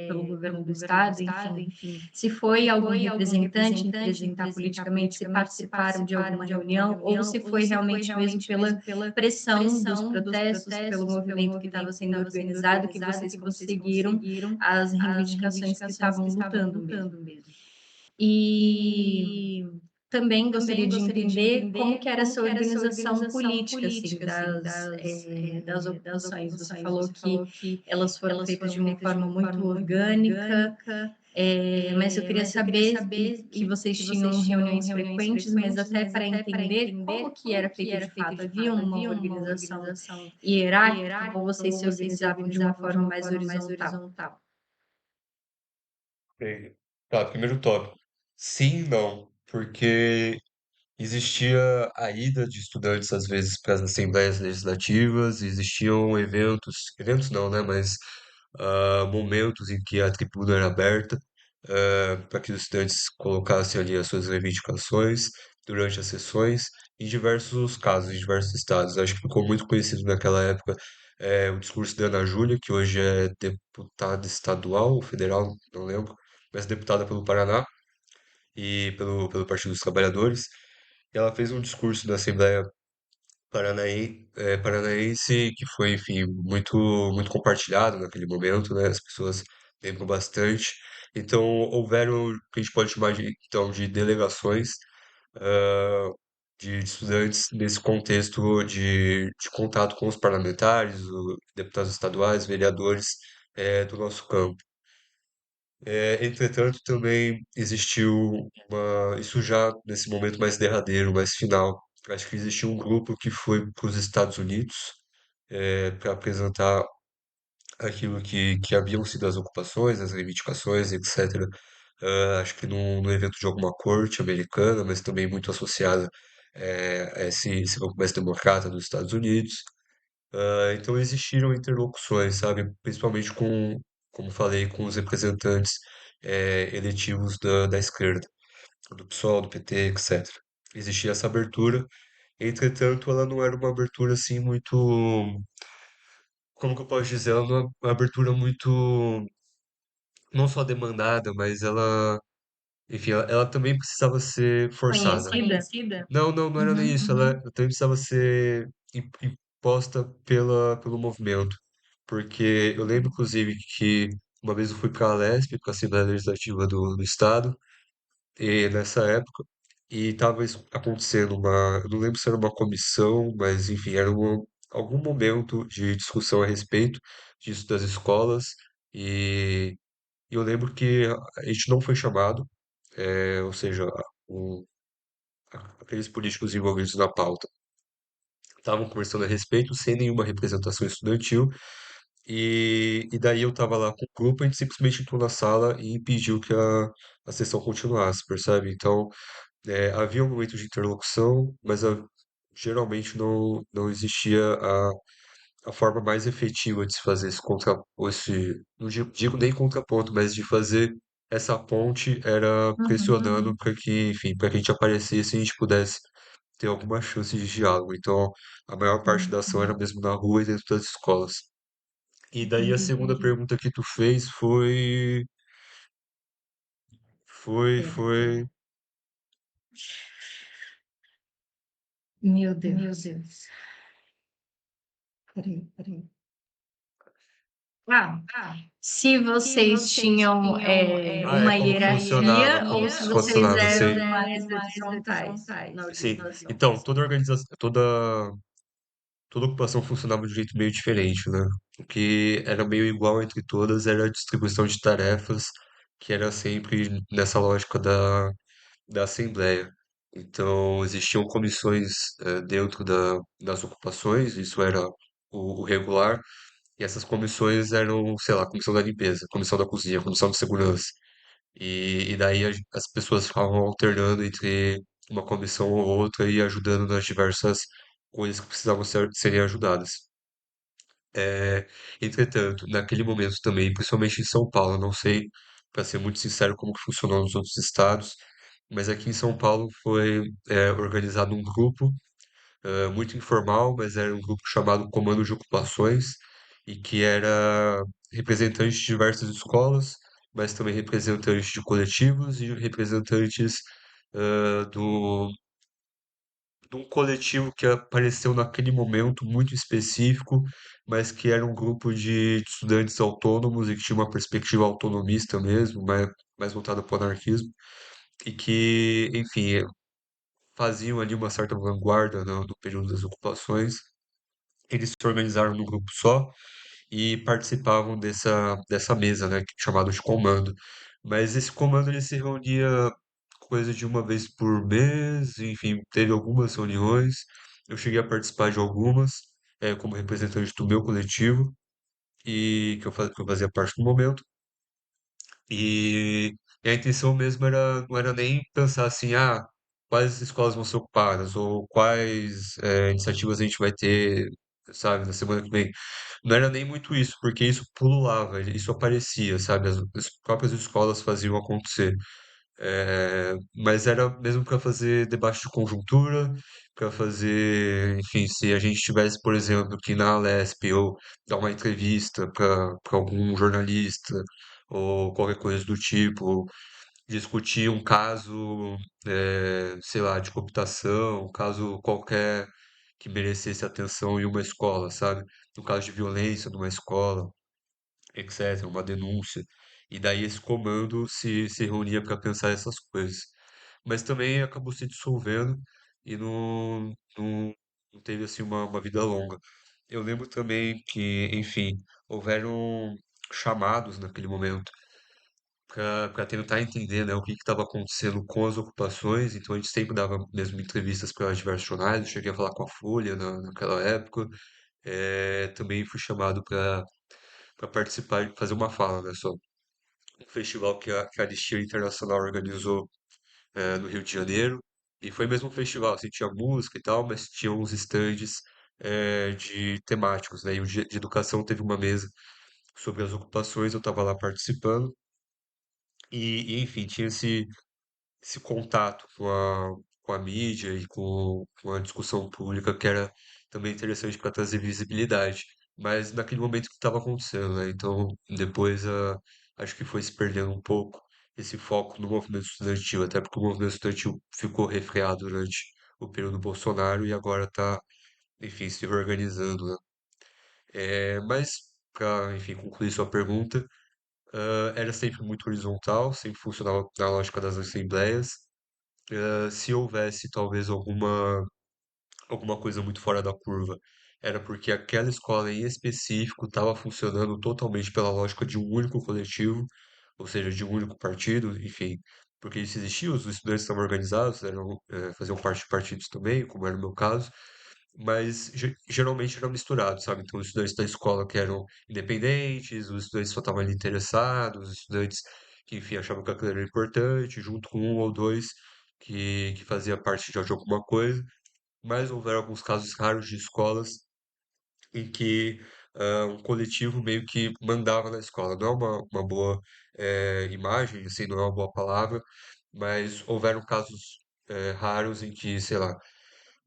pelo governo do estado, enfim, se foi algum representante em representar politicamente, se participaram de alguma reunião, ou se foi realmente mesmo pela pressão dos protestos, pelo movimento que estava sendo organizado, que vocês conseguiram as reivindicações que estavam lutando mesmo. E também gostaria de entender como que era essa organização política, assim, das ocupações. Você falou que elas foram feitas de uma forma muito orgânica, mas eu queria saber que vocês tinham reuniões frequentes, mas até para entender como que era feito de fato. Havia uma organização hierárquica ou vocês se organizavam de uma forma mais horizontal? Ok. Tá, primeiro tópico. Sim e não, porque existia a ida de estudantes, às vezes, para as assembleias legislativas, existiam eventos não, né, mas momentos em que a tribuna era aberta, para que os estudantes colocassem ali as suas reivindicações durante as sessões, em diversos casos, em diversos estados. Acho que ficou muito conhecido naquela época o discurso da Ana Júlia, que hoje é deputada estadual ou federal, não lembro, mas deputada pelo Paraná e pelo Partido dos Trabalhadores. E ela fez um discurso na Assembleia Paranaense que foi, enfim, muito compartilhado naquele momento, né? As pessoas lembram bastante. Então, houveram o que a gente pode chamar de delegações ah, de estudantes nesse contexto de contato com os parlamentares, os deputados estaduais, vereadores do nosso campo. Entretanto, também existiu isso já nesse momento mais derradeiro, mais final. Acho que existiu um grupo que foi para os Estados Unidos para apresentar aquilo que haviam sido as ocupações, as reivindicações, etc. Acho que num evento de alguma corte americana, mas também muito associada a esse grupo mais democrata dos Estados Unidos. Então existiram interlocuções, sabe? Principalmente como falei, com os representantes eletivos da esquerda, do PSOL, do PT, etc. Existia essa abertura, entretanto, ela não era uma abertura assim muito, como que eu posso dizer, ela não é uma abertura muito, não só demandada, mas ela, enfim, ela também precisava ser forçada. Conhecida? Não era nem isso. Ela também precisava ser imposta pelo movimento. Porque eu lembro, inclusive, que uma vez eu fui para a Alesp, para a Assembleia Legislativa do Estado, e nessa época, e estava acontecendo eu não lembro se era uma comissão, mas enfim, era algum momento de discussão a respeito disso das escolas, e, e eu lembro que a gente não foi chamado, ou seja, o, aqueles políticos envolvidos na pauta estavam conversando a respeito, sem nenhuma representação estudantil, e daí eu estava lá com o grupo, a gente simplesmente entrou na sala e impediu que a sessão continuasse, percebe? Então, havia um momento de interlocução, mas geralmente não existia a forma mais efetiva de se fazer não digo nem contraponto, mas de fazer essa ponte era pressionando para que, enfim, para que a gente aparecesse e a gente pudesse ter alguma chance de diálogo. Então, a maior parte da ação era mesmo na rua e dentro das escolas. E daí a segunda Entendi. pergunta que tu fez Pera, foi. meu Meu Deus. Deus. Peraí. Ah, Ah, se se vocês vocês tinham tinham Ah, é uma como que funcionava, hierarquia como ou que se vocês funcionava, eram sim. mais horizontais na Sim. organização. Então, toda organização, toda ocupação funcionava de um jeito meio diferente, né? O que era meio igual entre todas era a distribuição de tarefas, que era sempre nessa lógica da assembleia. Então, existiam comissões dentro das ocupações, isso era o regular, e essas comissões eram, sei lá, comissão da limpeza, comissão da cozinha, comissão de segurança. E daí as pessoas ficavam alternando entre uma comissão ou outra e ajudando nas diversas coisas que precisavam serem ajudadas. É, entretanto, naquele momento também, principalmente em São Paulo, eu não sei, para ser muito sincero, como que funcionou nos outros estados, mas aqui em São Paulo foi organizado um grupo muito informal, mas era um grupo chamado Comando de Ocupações, e que era representante de diversas escolas, mas também representantes de coletivos e representantes ah, do, de um coletivo que apareceu naquele momento muito específico, mas que era um grupo de estudantes autônomos e que tinha uma perspectiva autonomista mesmo, mais voltada para o anarquismo, e que, enfim, faziam ali uma certa vanguarda no período das ocupações. Eles se organizaram num grupo só e participavam dessa mesa, né, chamado de comando. Mas esse comando ele se reunia coisa de uma vez por mês, enfim, teve algumas reuniões. Eu cheguei a participar de algumas, como representante do meu coletivo, e que eu fazia parte no momento. E a intenção mesmo não era nem pensar assim, quais escolas vão ser ocupadas, ou quais iniciativas a gente vai ter, sabe, na semana que vem. Não era nem muito isso, porque isso pululava, isso aparecia, sabe, as próprias escolas faziam acontecer. Mas era mesmo para fazer debate de conjuntura, para fazer, enfim, se a gente tivesse, por exemplo, que ir na Alesp ou dar uma entrevista para algum jornalista ou qualquer coisa do tipo, discutir um caso, sei lá, de cooptação, um caso qualquer que merecesse atenção em uma escola, sabe? No caso de violência numa escola, etc., uma denúncia. E daí esse comando se reunia para pensar essas coisas. Mas também acabou se dissolvendo e não teve assim uma vida longa. Eu lembro também que, enfim, houveram chamados naquele momento para tentar entender, né, o que estava acontecendo com as ocupações. Então a gente sempre dava mesmo entrevistas para diversos jornais. Eu cheguei a falar com a Folha naquela época. Também fui chamado para participar e fazer uma fala, né, sobre um festival que a Anistia Internacional organizou no Rio de Janeiro. E foi mesmo um festival, assim, tinha música e tal, mas tinha uns stands de temáticos, né? E o dia de educação teve uma mesa sobre as ocupações, eu estava lá participando. Enfim, tinha esse contato com a mídia e com a discussão pública que era também interessante para trazer visibilidade. Mas naquele momento que estava acontecendo, né? Então, depois, acho que foi se perdendo um pouco esse foco no movimento estudantil, até porque o movimento estudantil ficou refreado durante o período Bolsonaro e agora está, enfim, se reorganizando, né? Mas, para, enfim, concluir sua pergunta, era sempre muito horizontal, sempre funcionava na lógica das assembleias. Se houvesse talvez alguma coisa muito fora da curva, era porque aquela escola em específico estava funcionando totalmente pela lógica de um único coletivo, ou seja, de um único partido, enfim, porque isso existia, os estudantes estavam organizados, faziam parte de partidos também, como era o meu caso, mas geralmente era misturado, sabe? Então, os estudantes da escola que eram independentes, os estudantes só estavam ali interessados, os estudantes que, enfim, achavam que aquilo era importante, junto com um ou dois que fazia parte de alguma coisa, mas houveram alguns casos raros de escolas em que um coletivo meio que mandava na escola. Não é uma boa imagem, assim, não é uma boa palavra, mas houveram casos raros em que, sei lá,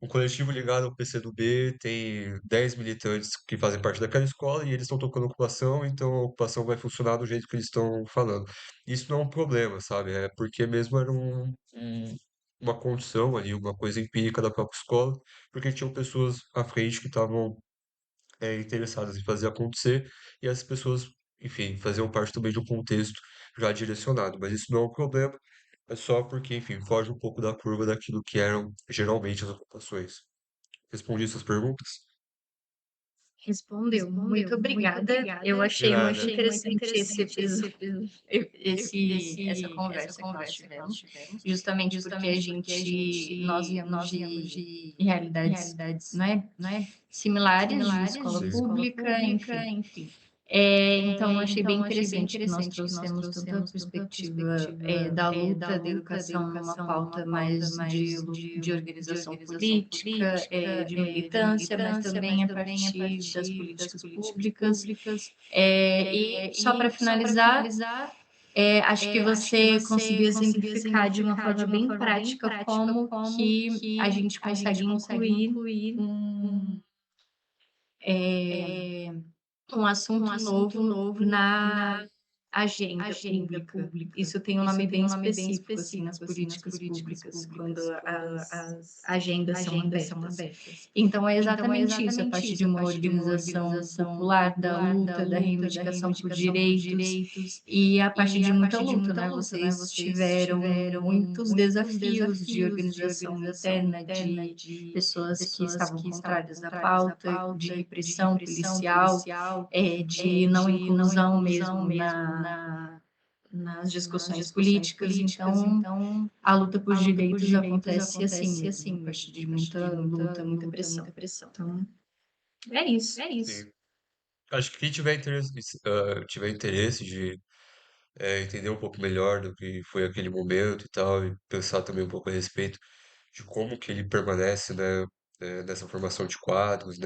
um coletivo ligado ao PCdoB tem 10 militantes que fazem parte daquela escola e eles estão tocando ocupação, então a ocupação vai funcionar do jeito que eles estão falando. Isso não é um problema, sabe? É porque mesmo era uma condição ali, uma coisa empírica da própria escola, porque tinham pessoas à frente que estavam interessadas em fazer acontecer, e essas pessoas, enfim, faziam parte também de um contexto já direcionado. Mas isso não é um problema, é só porque, enfim, foge um pouco da curva daquilo que eram geralmente as ocupações. Respondi suas perguntas? Respondeu. Muito obrigada. Eu De achei muito nada. interessante essa conversa que nós tivemos, justamente porque nós viemos de realidades, não é, similares, de escola Sim. pública, enfim. Então, eu achei bem interessante que nós trouxemos tanto a perspectiva da luta da educação numa pauta mais de organização política, de militância, mas também a partir das políticas públicas. E só para finalizar, acho que você conseguiu exemplificar de uma forma bem prática como que a gente consegue incluir um, um assunto novo na agenda pública. Isso tem um nome bem específico, assim, nas políticas públicas, quando as agendas são abertas. Então, é exatamente isso, a partir de uma organização popular da luta, da reivindicação por direitos, e a partir de muita luta, né? Vocês tiveram muitos desafios de organização interna, de pessoas que estavam contrárias à pauta, de repressão policial, de não inclusão mesmo nas discussões políticas. Então, a luta por direitos acontece assim mesmo, a partir de muita luta, muita pressão. Então, é isso. Sim. Acho que quem tiver interesse de entender um pouco melhor do que foi aquele momento e tal, e pensar também um pouco a respeito de como que ele permanece, né, nessa formação de quadros,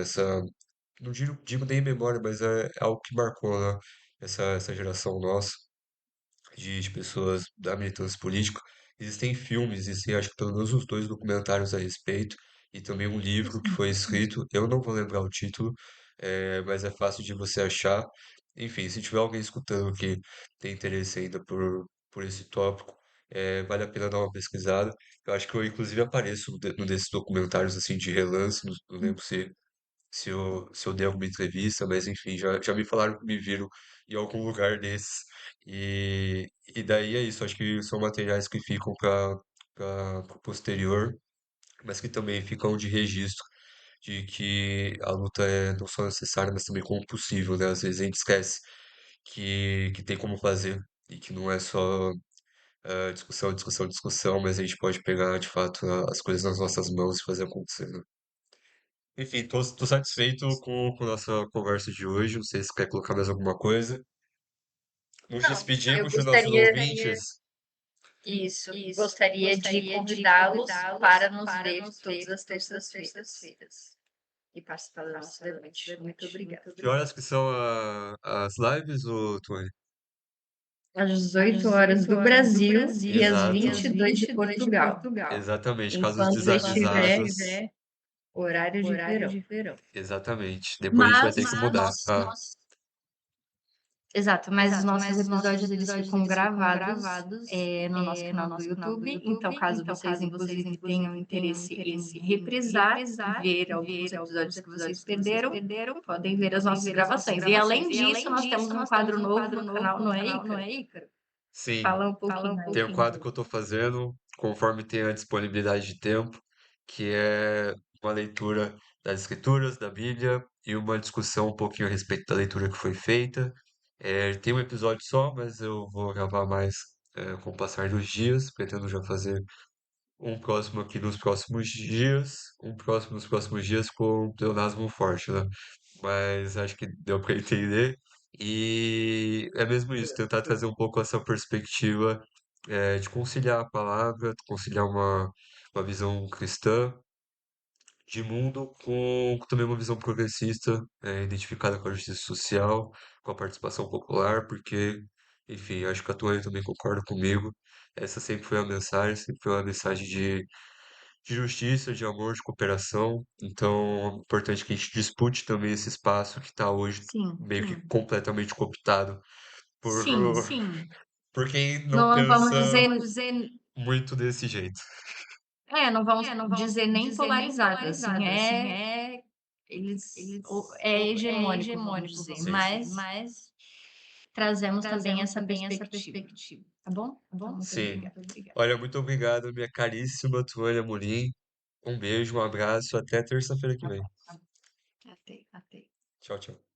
não digo nem memória, mas é algo que marcou, né, essa geração nossa de pessoas da militância política. Existem filmes, existem acho que pelo menos uns dois documentários a respeito, e também um livro que foi escrito, eu não vou lembrar o título, mas é fácil de você achar. Enfim, se tiver alguém escutando que tem interesse ainda por esse tópico, vale a pena dar uma pesquisada. Eu acho que eu inclusive apareço num desses documentários assim de relance, não lembro se eu dei alguma entrevista, mas enfim, já me falaram que me viram em algum lugar desses. E daí é isso, acho que são materiais que ficam para o posterior, mas que também ficam de registro de que a luta é não só necessária, mas também como possível, né? Às vezes a gente esquece que tem como fazer e que não é só discussão, discussão, discussão, mas a gente pode pegar de fato as coisas nas nossas mãos e fazer acontecer, né? Enfim, tô satisfeito com a nossa conversa de hoje. Não sei se quer colocar mais alguma coisa. Nos Eu despedimos de nossos gostaria, ouvintes. gostaria de convidá-los para nos ver todas as terças-feiras e participar do nosso debate. Muito obrigada. Que horas que são as lives, ô Tony? Às 18 horas do Brasil e às Exato. 22 de Portugal, Exatamente. Casos enquanto estiver desavisados. horário de verão. Exatamente. Depois a gente vai ter que Mas mudar. Exato, mas os nossos episódios eles ficam gravados no nosso canal do YouTube. Então, caso vocês, inclusive, tenham interesse em reprisar, ver alguns episódios que vocês perderam, podem ver as nossas gravações. E além disso, nós temos um quadro novo no canal, não é, Ícaro? Sim, Fala um pouquinho tem um aí. quadro que eu tô fazendo, conforme tem a disponibilidade de tempo, que é uma leitura das escrituras, da Bíblia, e uma discussão um pouquinho a respeito da leitura que foi feita. Tem um episódio só, mas eu vou gravar mais com o passar dos dias. Pretendo já fazer um próximo aqui nos próximos dias, um próximo nos próximos dias com um pleonasmo forte, né? Mas acho que deu para entender. E é mesmo isso, tentar trazer um pouco essa perspectiva de conciliar a palavra, conciliar uma visão cristã de mundo com também uma visão progressista, identificada com a justiça social, com a participação popular, porque, enfim, acho que a Tuane também concorda comigo. Essa sempre foi a mensagem, sempre foi uma mensagem de justiça, de amor, de cooperação. Então, é importante que a gente dispute também esse espaço que está hoje Sim, meio que completamente cooptado por, sim. por quem não Não vamos pensa dizer, muito desse jeito. não vamos dizer nem polarizado, assim, é hegemônico, vamos dizer, Sim. mas trazemos também essa perspectiva, tá bom? Então, muito Sim. obrigada. Olha, muito obrigado, minha caríssima Tuane Amorim. Um beijo, um abraço, até terça-feira que vem. Até. Tchau, tchau.